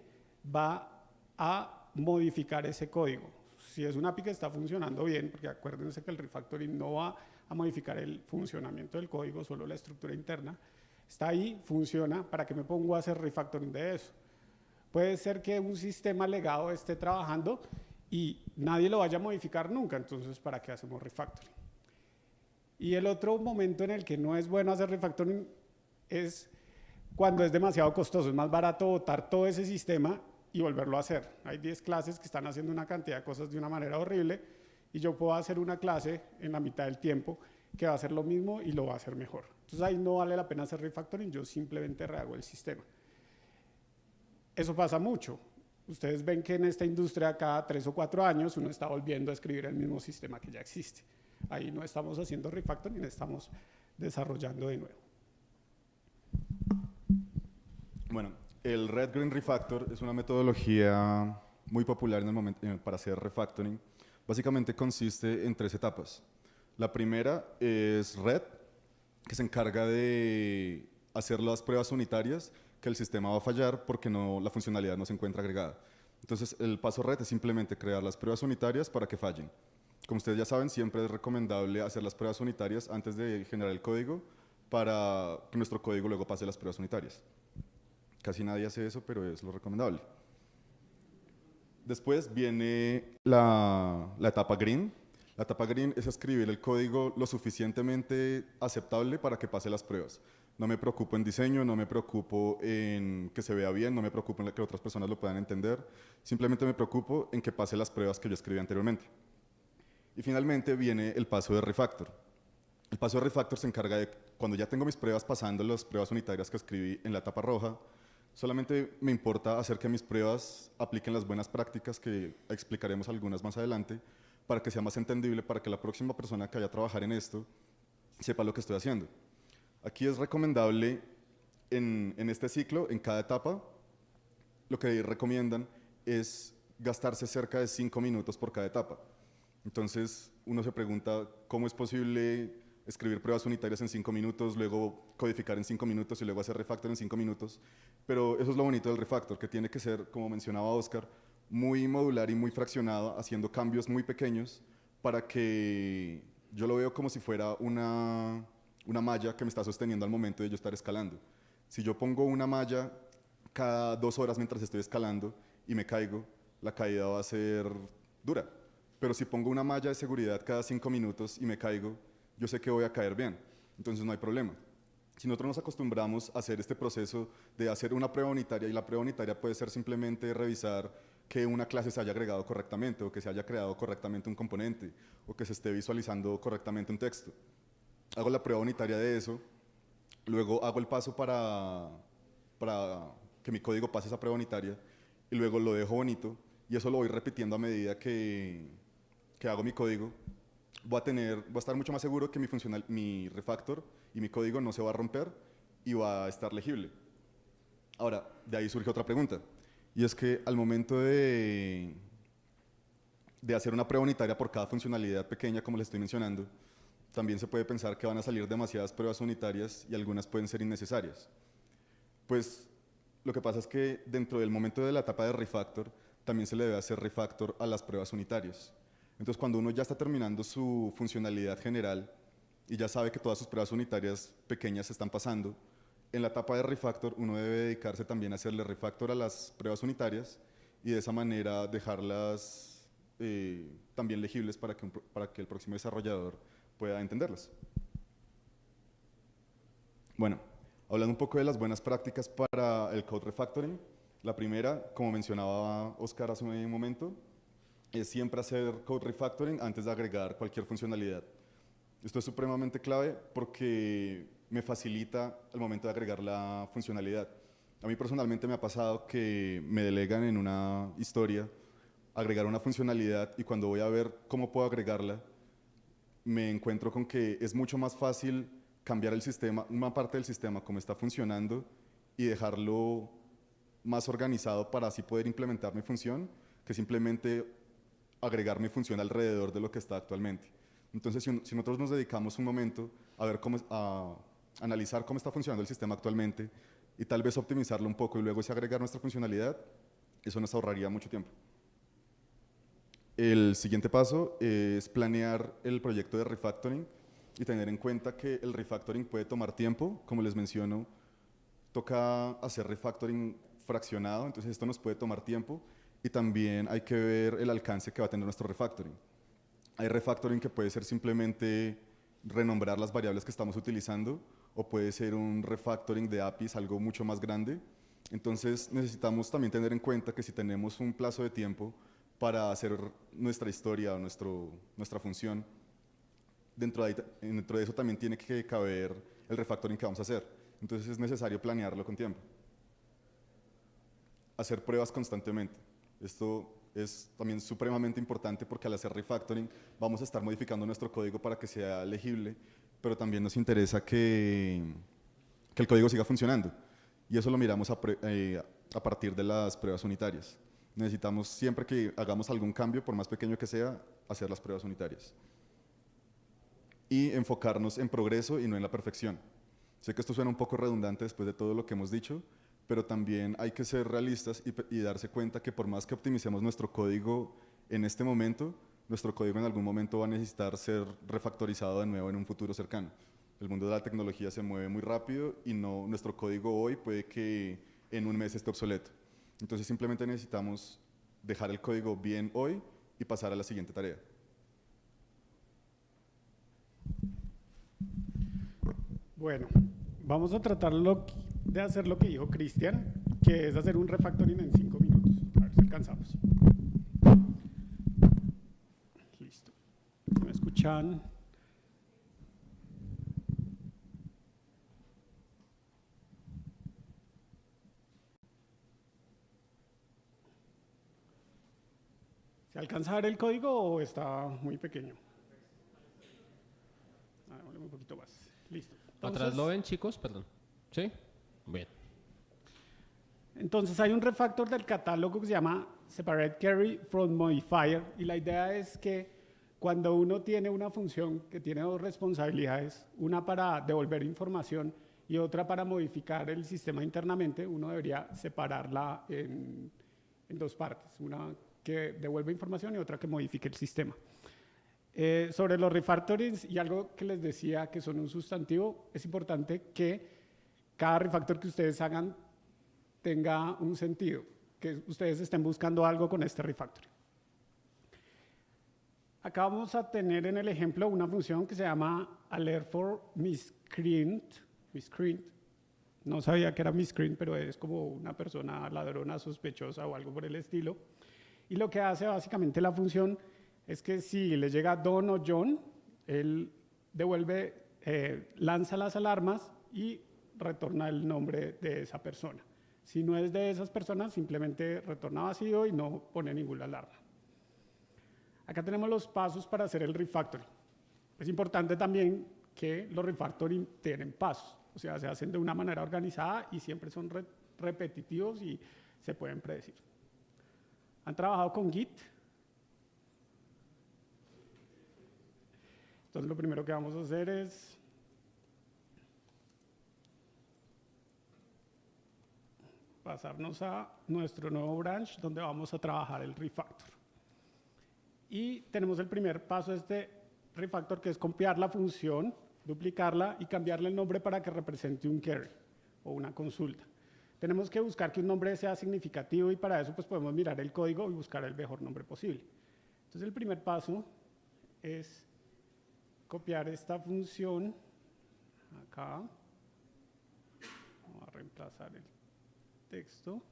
va a modificar ese código. Si es una API que está funcionando bien, porque acuérdense que el refactoring no va a modificar el funcionamiento del código, solo la estructura interna, está ahí, funciona, ¿para qué me pongo a hacer refactoring de eso? Puede ser que un sistema legado esté trabajando y nadie lo vaya a modificar nunca, entonces ¿para qué hacemos refactoring? Y el otro momento en el que no es bueno hacer refactoring es cuando es demasiado costoso. Es más barato botar todo ese sistema y volverlo a hacer. Hay 10 clases que están haciendo una cantidad de cosas de una manera horrible y yo puedo hacer una clase en la mitad del tiempo que va a hacer lo mismo y lo va a hacer mejor. Entonces ahí no vale la pena hacer refactoring, yo simplemente rehago el sistema. Eso pasa mucho. Ustedes ven que en esta industria cada 3 o 4 años uno está volviendo a escribir el mismo sistema que ya existe. Ahí no estamos haciendo refactoring, estamos desarrollando de nuevo. Bueno, el Red Green Refactor es una metodología muy popular en el momento para hacer refactoring. Básicamente consiste en 3 etapas. La primera es Red, que se encarga de hacer las pruebas unitarias que el sistema va a fallar porque la funcionalidad no se encuentra agregada. Entonces, el paso Red es simplemente crear las pruebas unitarias para que fallen. Como ustedes ya saben, siempre es recomendable hacer las pruebas unitarias antes de generar el código para que nuestro código luego pase las pruebas unitarias. Casi nadie hace eso, pero es lo recomendable. Después viene la etapa Green. La etapa Green es escribir el código lo suficientemente aceptable para que pase las pruebas. No me preocupo en diseño, no me preocupo en que se vea bien, no me preocupo en que otras personas lo puedan entender. Simplemente me preocupo en que pase las pruebas que yo escribí anteriormente. Y finalmente viene el paso de refactor. El paso de refactor se encarga de, cuando ya tengo mis pruebas pasando las pruebas unitarias que escribí en la etapa roja, solamente me importa hacer que mis pruebas apliquen las buenas prácticas, que explicaremos algunas más adelante, para que sea más entendible, para que la próxima persona que vaya a trabajar en esto sepa lo que estoy haciendo. Aquí es recomendable en este ciclo, en cada etapa, lo que recomiendan es gastarse cerca de 5 minutos por cada etapa. Entonces uno se pregunta cómo es posible escribir pruebas unitarias en 5 minutos, luego codificar en 5 minutos y luego hacer refactor en 5 minutos. Pero eso es lo bonito del refactor, que tiene que ser, como mencionaba Oscar, muy modular y muy fraccionado, haciendo cambios muy pequeños para que yo lo veo como si fuera una malla que me está sosteniendo al momento de yo estar escalando. Si yo pongo una malla cada 2 horas mientras estoy escalando y me caigo, la caída va a ser dura. Pero si pongo una malla de seguridad cada 5 minutos y me caigo, yo sé que voy a caer bien, entonces no hay problema. Si nosotros nos acostumbramos a hacer este proceso de hacer una prueba unitaria, y la prueba unitaria puede ser simplemente revisar que una clase se haya agregado correctamente, o que se haya creado correctamente un componente, o que se esté visualizando correctamente un texto. Hago la prueba unitaria de eso, luego hago el paso para que mi código pase esa prueba unitaria, y luego lo dejo bonito, y eso lo voy repitiendo a medida que hago mi código. Voy a estar mucho más seguro que mi refactor y mi código no se va a romper y va a estar legible. Ahora, de ahí surge otra pregunta, y es que al momento de hacer una prueba unitaria por cada funcionalidad pequeña, como les estoy mencionando, también se puede pensar que van a salir demasiadas pruebas unitarias y algunas pueden ser innecesarias. Pues lo que pasa es que dentro del momento de la etapa de refactor, también se le debe hacer refactor a las pruebas unitarias. Entonces, cuando uno ya está terminando su funcionalidad general y ya sabe que todas sus pruebas unitarias pequeñas se están pasando, en la etapa de refactor uno debe dedicarse también a hacerle refactor a las pruebas unitarias y de esa manera dejarlas también legibles para que el próximo desarrollador pueda entenderlas. Bueno, hablando un poco de las buenas prácticas para el code refactoring, la primera, como mencionaba Oscar hace un momento, es siempre hacer code refactoring antes de agregar cualquier funcionalidad. Esto es supremamente clave porque me facilita al momento de agregar la funcionalidad. A mí personalmente me ha pasado que me delegan en una historia agregar una funcionalidad y cuando voy a ver cómo puedo agregarla, me encuentro con que es mucho más fácil cambiar el sistema, una parte del sistema como está funcionando y dejarlo más organizado para así poder implementar mi función que simplemente agregar mi función alrededor de lo que está actualmente. Entonces, si nosotros nos dedicamos un momento a ver a analizar cómo está funcionando el sistema actualmente y tal vez optimizarlo un poco y luego si agregar nuestra funcionalidad, eso nos ahorraría mucho tiempo. El siguiente paso es planear el proyecto de refactoring y tener en cuenta que el refactoring puede tomar tiempo. Como les menciono, toca hacer refactoring fraccionado, entonces esto nos puede tomar tiempo y también hay que ver el alcance que va a tener nuestro refactoring. Hay refactoring que puede ser simplemente renombrar las variables que estamos utilizando o puede ser un refactoring de APIs, algo mucho más grande. Entonces necesitamos también tener en cuenta que si tenemos un plazo de tiempo para hacer nuestra historia o nuestra función, dentro de eso también tiene que caber el refactoring que vamos a hacer. Entonces es necesario planearlo con tiempo. Hacer pruebas constantemente. Esto es también supremamente importante porque al hacer refactoring vamos a estar modificando nuestro código para que sea legible, pero también nos interesa que el código siga funcionando. Y eso lo miramos a partir de las pruebas unitarias. Necesitamos siempre que hagamos algún cambio, por más pequeño que sea, hacer las pruebas unitarias. Y enfocarnos en progreso y no en la perfección. Sé que esto suena un poco redundante después de todo lo que hemos dicho, pero también hay que ser realistas y darse cuenta que por más que optimicemos nuestro código en este momento, nuestro código en algún momento va a necesitar ser refactorizado de nuevo en un futuro cercano. El mundo de la tecnología se mueve muy rápido y nuestro código hoy puede que en un mes esté obsoleto. Entonces simplemente necesitamos dejar el código bien hoy y pasar a la siguiente tarea. Bueno, vamos a tratar de hacer lo que dijo Cristian, que es hacer un refactoring en 5 minutos. A ver si alcanzamos. Listo. ¿Me escuchan? ¿Se alcanza a ver el código o está muy pequeño? Un poquito más. Listo. Entonces, ¿Atrás lo ven, chicos? Perdón. ¿Sí? Bien. Entonces hay un refactor del catálogo que se llama Separate Query from Modifier y la idea es que cuando uno tiene una función que tiene dos responsabilidades, una para devolver información y otra para modificar el sistema internamente, uno debería separarla en dos partes, una que devuelve información y otra que modifique el sistema. Sobre los refactorings y algo que les decía que son un sustantivo, es importante que cada refactor que ustedes hagan tenga un sentido, que ustedes estén buscando algo con este refactor. Acá vamos a tener en el ejemplo una función que se llama alert for miscreant. No sabía que era miscreant, pero es como una persona ladrona, sospechosa o algo por el estilo. Y lo que hace básicamente la función es que si le llega Don o John, él devuelve, lanza las alarmas y retorna el nombre de esa persona. Si no es de esas personas, simplemente retorna vacío y no pone ninguna alarma. Acá tenemos los pasos para hacer el refactoring. Es importante también que los refactoring tienen pasos, o sea, se hacen de una manera organizada y siempre son repetitivos y se pueden predecir. ¿Han trabajado con Git? Entonces lo primero que vamos a hacer es pasarnos a nuestro nuevo branch donde vamos a trabajar el refactor. Y tenemos el primer paso de este refactor que es copiar la función, duplicarla y cambiarle el nombre para que represente un query o una consulta. Tenemos que buscar que un nombre sea significativo y para eso pues podemos mirar el código y buscar el mejor nombre posible. Entonces el primer paso es copiar esta función acá. Vamos a reemplazar el texto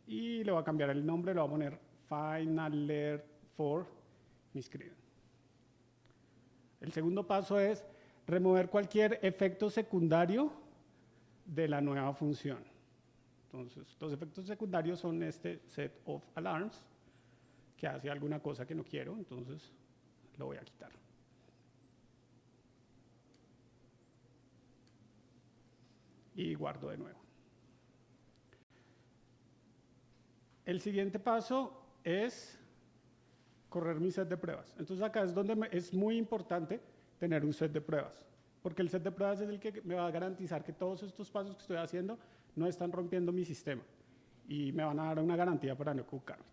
y le voy a cambiar el nombre, le voy a poner find alert for miscreant. El segundo paso es remover cualquier efecto secundario de la nueva función. Entonces, los efectos secundarios son este set of alarms, que hace alguna cosa que no quiero, entonces lo voy a quitar. Y guardo de nuevo. El siguiente paso es correr mi set de pruebas. Entonces acá es donde es muy importante tener un set de pruebas, porque el set de pruebas es el que me va a garantizar que todos estos pasos que estoy haciendo no están rompiendo mi sistema y me van a dar una garantía para no equivocarme.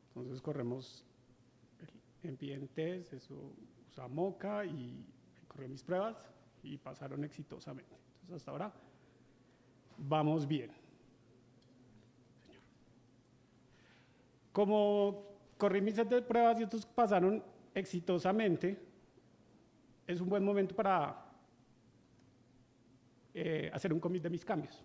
Entonces corremos el npm test, eso usa Mocha y corrió mis pruebas y pasaron exitosamente. Entonces hasta ahora vamos bien. Como corrí mi set de pruebas y estos pasaron exitosamente, es un buen momento para hacer un commit de mis cambios.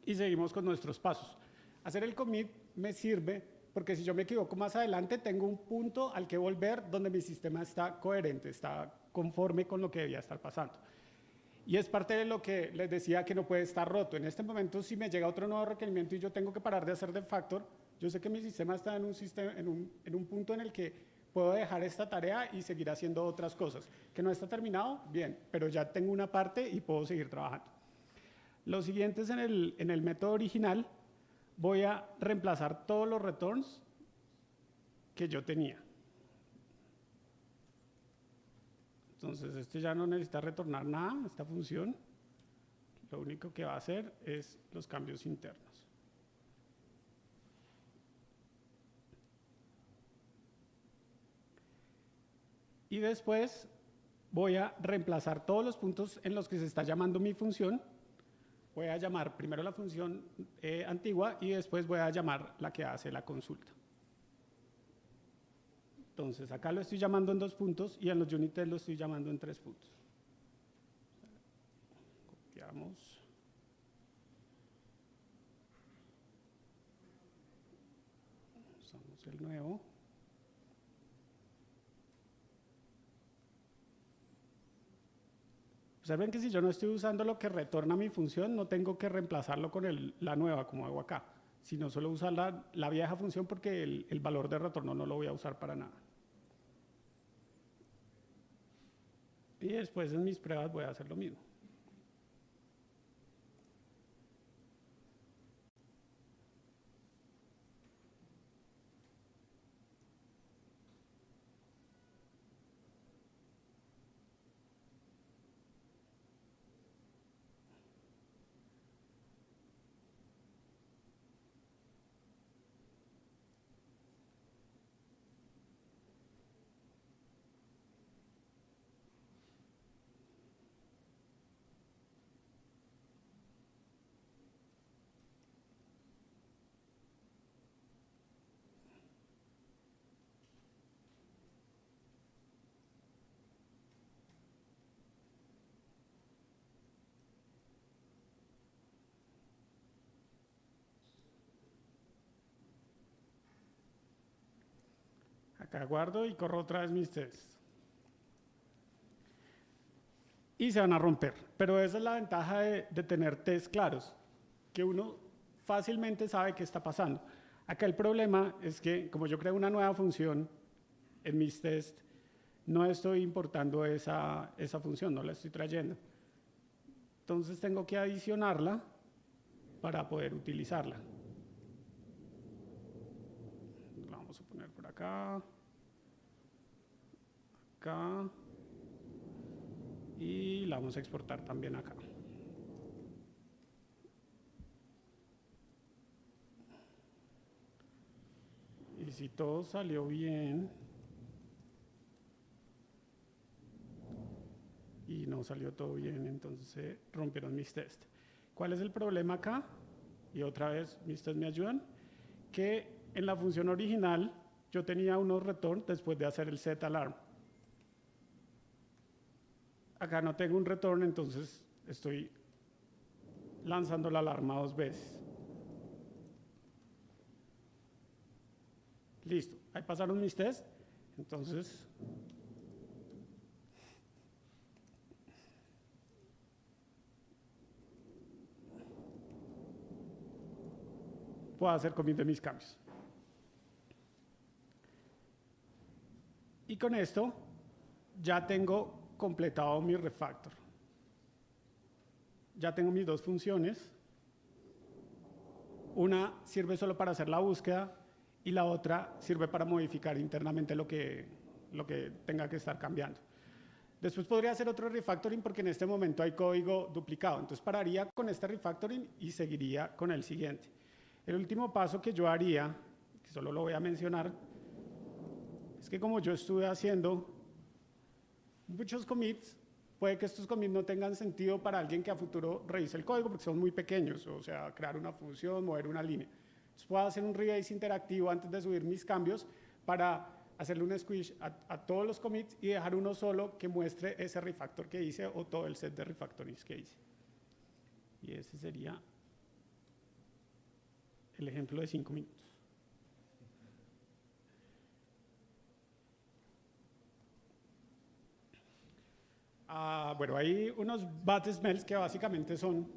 Y seguimos con nuestros pasos. Hacer el commit me sirve porque si yo me equivoco más adelante, tengo un punto al que volver donde mi sistema está coherente, está conforme con lo que debía estar pasando. Y es parte de lo que les decía que no puede estar roto. En este momento, si me llega otro nuevo requerimiento y yo tengo que parar de hacer deb factor, yo sé que mi sistema está en un punto en el que puedo dejar esta tarea y seguir haciendo otras cosas. Que no está terminado, bien, pero ya tengo una parte y puedo seguir trabajando. Lo siguiente es en el método original, voy a reemplazar todos los returns que yo tenía. Entonces, este ya no necesita retornar nada, esta función. Lo único que va a hacer es los cambios internos. Y después voy a reemplazar todos los puntos en los que se está llamando mi función. Voy a llamar primero la función antigua y después voy a llamar la que hace la consulta. Entonces, acá lo estoy llamando en 2 puntos y en los unit tests lo estoy llamando en 3 puntos. Copiamos. Usamos el nuevo. Observen que si yo no estoy usando lo que retorna mi función, no tengo que reemplazarlo con la nueva, como hago acá, sino solo usar la vieja función porque el valor de retorno no lo voy a usar para nada. Y después en mis pruebas voy a hacer lo mismo. Acá guardo y corro otra vez mis tests. Y se van a romper. Pero esa es la ventaja de tener tests claros, que uno fácilmente sabe qué está pasando. Acá el problema es que, como yo creo una nueva función en mis tests, no estoy importando esa función, no la estoy trayendo. Entonces tengo que adicionarla para poder utilizarla. La vamos a poner por acá. Acá. Y la vamos a exportar también acá. Y si todo salió bien y no salió todo bien, entonces se rompieron mis tests. ¿Cuál es el problema acá? Y otra vez mis tests me ayudan, que en la función original yo tenía unos return después de hacer el set alarm. Acá no tengo un return, entonces estoy lanzando la alarma 2 veces. Listo, ahí pasaron mis tests. Entonces, puedo hacer commit de mis cambios. Y con esto ya tengo completado mi refactor. Ya tengo mis 2 funciones. Una sirve solo para hacer la búsqueda y la otra sirve para modificar internamente lo que tenga que estar cambiando. Después podría hacer otro refactoring porque en este momento hay código duplicado. Entonces pararía con este refactoring y seguiría con el siguiente. El último paso que yo haría, que solo lo voy a mencionar, es que como yo estuve haciendo muchos commits, puede que estos commits no tengan sentido para alguien que a futuro revise el código porque son muy pequeños, o sea, crear una función, mover una línea. Entonces puedo hacer un rebase interactivo antes de subir mis cambios para hacerle un squish a todos los commits y dejar uno solo que muestre ese refactor que hice o todo el set de refactorings que hice. Y ese sería el ejemplo de 5 minutos. Bueno, hay unos bad smells que básicamente son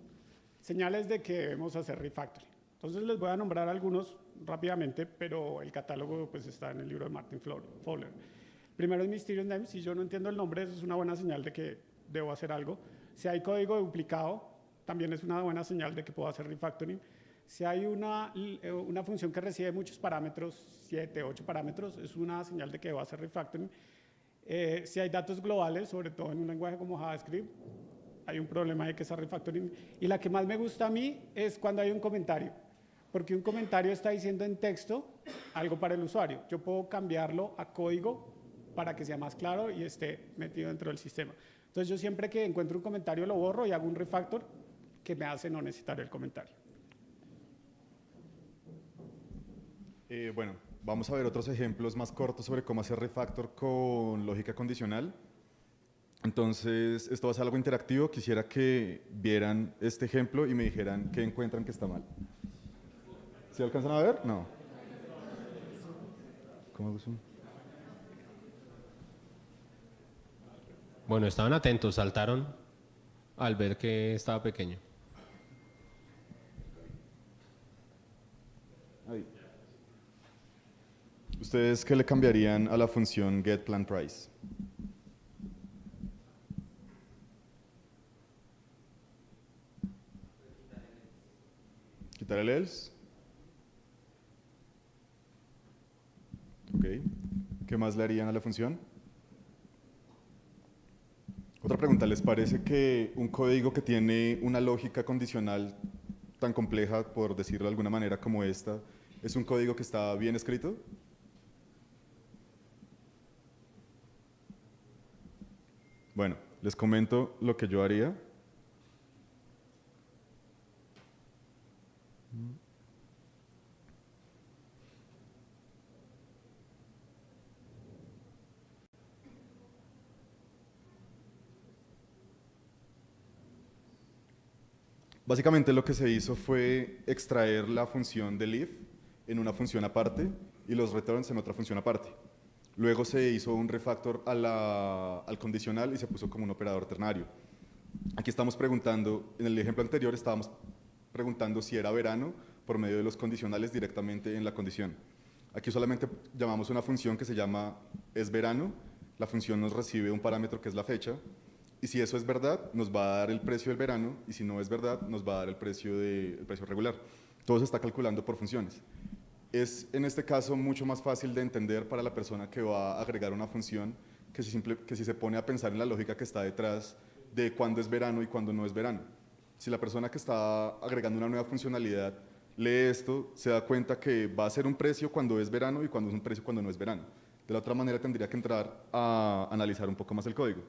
señales de que debemos hacer refactoring. Entonces les voy a nombrar algunos rápidamente, pero el catálogo pues está en el libro de Martin Fowler. Primero es Mysterious Name. Si yo no entiendo el nombre, eso es una buena señal de que debo hacer algo. Si hay código duplicado, también es una buena señal de que puedo hacer refactoring. Si hay una función que recibe muchos parámetros, 7, 8 parámetros, es una señal de que debo hacer refactoring. Si hay datos globales, sobre todo en un lenguaje como JavaScript, hay un problema de que sea refactoring. Y la que más me gusta a mí es cuando hay un comentario, porque un comentario está diciendo en texto algo para el usuario. Yo puedo cambiarlo a código para que sea más claro y esté metido dentro del sistema. Entonces yo siempre que encuentro un comentario lo borro y hago un refactor que me hace no necesitar el comentario. Bueno, vamos a ver otros ejemplos más cortos sobre cómo hacer refactor con lógica condicional. Entonces, esto va a ser algo interactivo. Quisiera que vieran este ejemplo y me dijeran qué encuentran que está mal. ¿Sí alcanzan a ver? No. ¿Cómo hago zoom? Bueno, estaban atentos, saltaron al ver que estaba pequeño. Ahí. ¿Ustedes qué le cambiarían a la función getPlanPrice? Quitar el else. Ok. ¿Qué más le harían a la función? Otra pregunta, ¿les parece que un código que tiene una lógica condicional tan compleja, por decirlo de alguna manera, como esta, es un código que está bien escrito? Bueno, les comento lo que yo haría. Básicamente lo que se hizo fue extraer la función del if en una función aparte y los returns en otra función aparte. Luego se hizo un refactor al condicional y se puso como un operador ternario. Aquí estamos preguntando, en el ejemplo anterior estábamos preguntando si era verano por medio de los condicionales directamente en la condición. Aquí solamente llamamos una función que se llama esVerano. La función nos recibe un parámetro que es la fecha. Y si eso es verdad, nos va a dar el precio del verano, y si no es verdad, nos va a dar el precio regular. Todo se está calculando por funciones. Es en este caso mucho más fácil de entender para la persona que va a agregar una función que si se pone a pensar en la lógica que está detrás de cuándo es verano y cuándo no es verano. Si la persona que está agregando una nueva funcionalidad lee esto, se da cuenta que va a ser un precio cuando es verano y cuando es un precio cuando no es verano. De la otra manera tendría que entrar a analizar un poco más el código.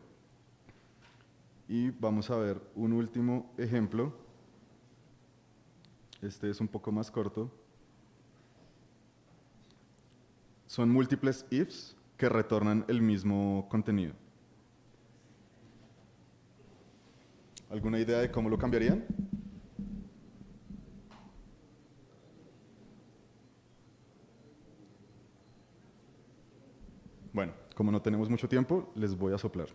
Y vamos a ver un último ejemplo. Este es un poco más corto. Son múltiples ifs que retornan el mismo contenido. ¿Alguna idea de cómo lo cambiarían? Bueno, como no tenemos mucho tiempo, les voy a soplar.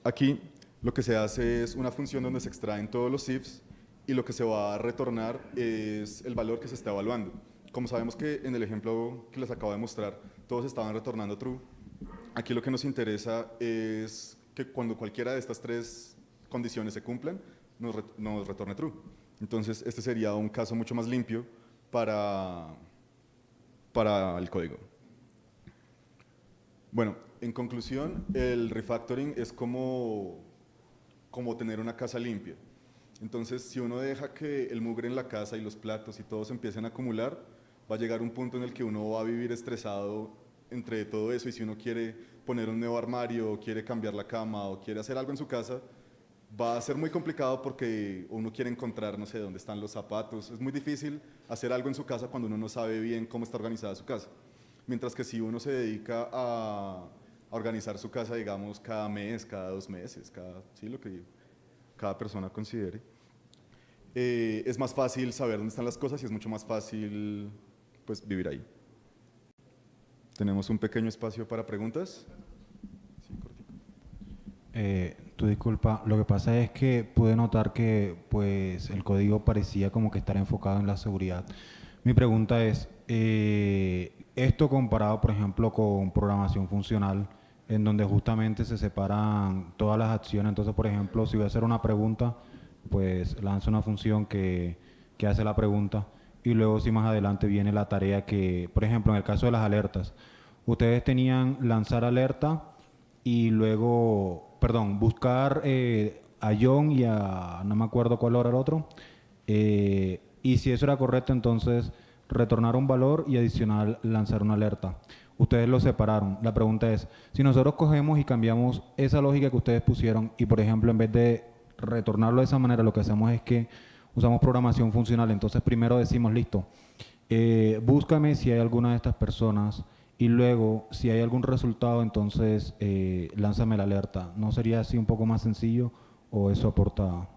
Aquí lo que se hace es una función donde se extraen todos los ifs y lo que se va a retornar es el valor que se está evaluando. Como sabemos que en el ejemplo que les acabo de mostrar, todos estaban retornando true, aquí lo que nos interesa es que cuando cualquiera de estas tres condiciones se cumplan, nos retorne true. Entonces, este sería un caso mucho más limpio para el código. Bueno, en conclusión, el refactoring es como tener una casa limpia. Entonces, si uno deja que el mugre en la casa y los platos y todo se empiecen a acumular, va a llegar un punto en el que uno va a vivir estresado entre todo eso, y si uno quiere poner un nuevo armario, o quiere cambiar la cama, o quiere hacer algo en su casa, va a ser muy complicado porque uno quiere encontrar, no sé, dónde están los zapatos. Es muy difícil hacer algo en su casa cuando uno no sabe bien cómo está organizada su casa. Mientras que si uno se dedica a organizar su casa, digamos, cada mes, cada 2 meses, sí, lo que cada persona considere, es más fácil saber dónde están las cosas y es mucho más fácil, pues, vivir ahí. Tenemos un pequeño espacio para preguntas. Sí, cortico. Tu disculpa, lo que pasa es que pude notar que pues, el código parecía como que estar enfocado en la seguridad. Mi pregunta es, esto comparado, por ejemplo, con programación funcional, en donde justamente se separan todas las acciones. Entonces, por ejemplo, si voy a hacer una pregunta, pues lanzo una función que hace la pregunta, y luego si más adelante viene la tarea que, por ejemplo, en el caso de las alertas, ustedes tenían lanzar alerta y luego, perdón, buscar a John y a, no me acuerdo cuál era el otro, y si eso era correcto, entonces retornar un valor y adicional lanzar una alerta. Ustedes lo separaron. La pregunta es, si nosotros cogemos y cambiamos esa lógica que ustedes pusieron y, por ejemplo, en vez de retornarlo de esa manera, lo que hacemos es que usamos programación funcional. Entonces, primero decimos, listo, búscame si hay alguna de estas personas y luego, si hay algún resultado, entonces lánzame la alerta. ¿No sería así un poco más sencillo o eso aporta...?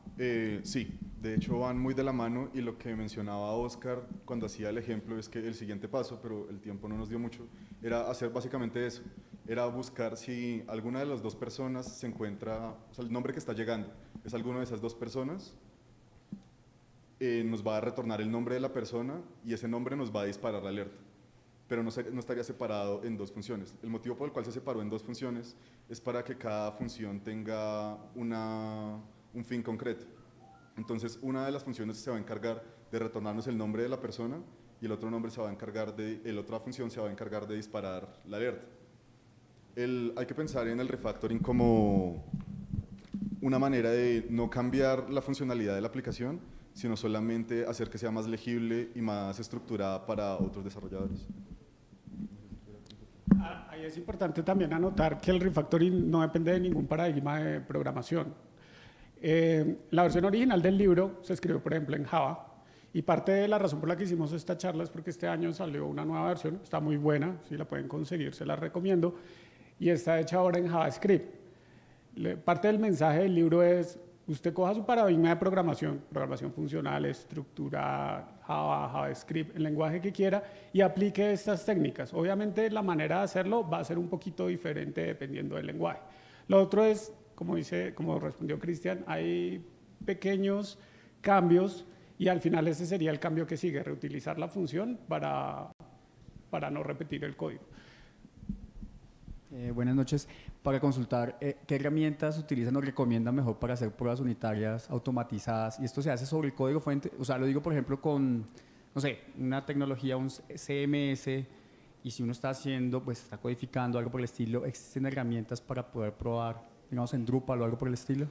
Sí, de hecho van muy de la mano, y lo que mencionaba Oscar cuando hacía el ejemplo es que el siguiente paso, pero el tiempo no nos dio mucho, era hacer básicamente eso, era buscar si alguna de las dos personas se encuentra, o sea, el nombre que está llegando es alguna de esas dos personas, nos va a retornar el nombre de la persona y ese nombre nos va a disparar la alerta, pero no estaría separado en dos funciones. El motivo por el cual se separó en dos funciones es para que cada función tenga un fin concreto. Entonces, una de las funciones se va a encargar de retornarnos el nombre de la persona y el otro nombre se va a encargar la otra función se va a encargar de disparar la alerta. Hay que pensar en el refactoring como una manera de no cambiar la funcionalidad de la aplicación, sino solamente hacer que sea más legible y más estructurada para otros desarrolladores. Ahí es importante también anotar que el refactoring no depende de ningún paradigma de programación. La versión original del libro se escribió, por ejemplo, en Java, y parte de la razón por la que hicimos esta charla es porque este año salió una nueva versión, está muy buena, si la pueden conseguir, se la recomiendo, y está hecha ahora en JavaScript. Parte del mensaje del libro es, usted coja su paradigma de programación funcional, estructurada, Java, JavaScript, el lenguaje que quiera, y aplique estas técnicas. Obviamente la manera de hacerlo va a ser un poquito diferente dependiendo del lenguaje. Lo otro es, como respondió Cristian, hay pequeños cambios y al final ese sería el cambio que sigue, reutilizar la función para no repetir el código. Buenas noches. Para consultar, ¿qué herramientas utilizan o recomiendan mejor para hacer pruebas unitarias automatizadas? Y esto se hace sobre el código fuente. O sea, lo digo, por ejemplo, con, no sé, una tecnología, un CMS, y si uno está haciendo, pues está codificando algo por el estilo, ¿existen herramientas para poder probar, digamos, en Drupal o algo por el estilo?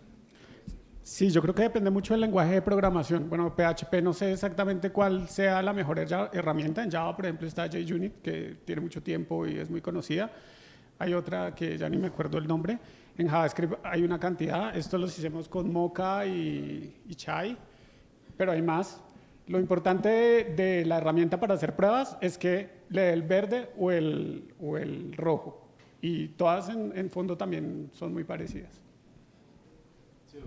Sí, yo creo que depende mucho del lenguaje de programación. Bueno, PHP no sé exactamente cuál sea la mejor herramienta. En Java, por ejemplo, está JUnit, que tiene mucho tiempo y es muy conocida. Hay otra que ya ni me acuerdo el nombre. En JavaScript hay una cantidad. Esto los hicimos con Mocha y Chai, pero hay más. Lo importante de la herramienta para hacer pruebas es que le dé el verde o el rojo. Y todas en fondo también son muy parecidas. Sí,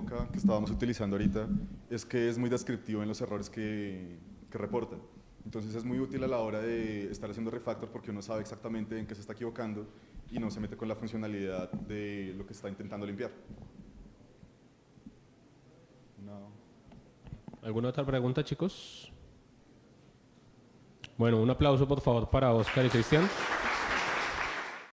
Mocha que estábamos utilizando ahorita es que es muy descriptivo en los errores que reporta. Entonces es muy útil a la hora de estar haciendo refactor porque uno sabe exactamente en qué se está equivocando y no se mete con la funcionalidad de lo que está intentando limpiar. No. ¿Alguna otra pregunta, chicos? Bueno, un aplauso por favor para Oscar y Cristian.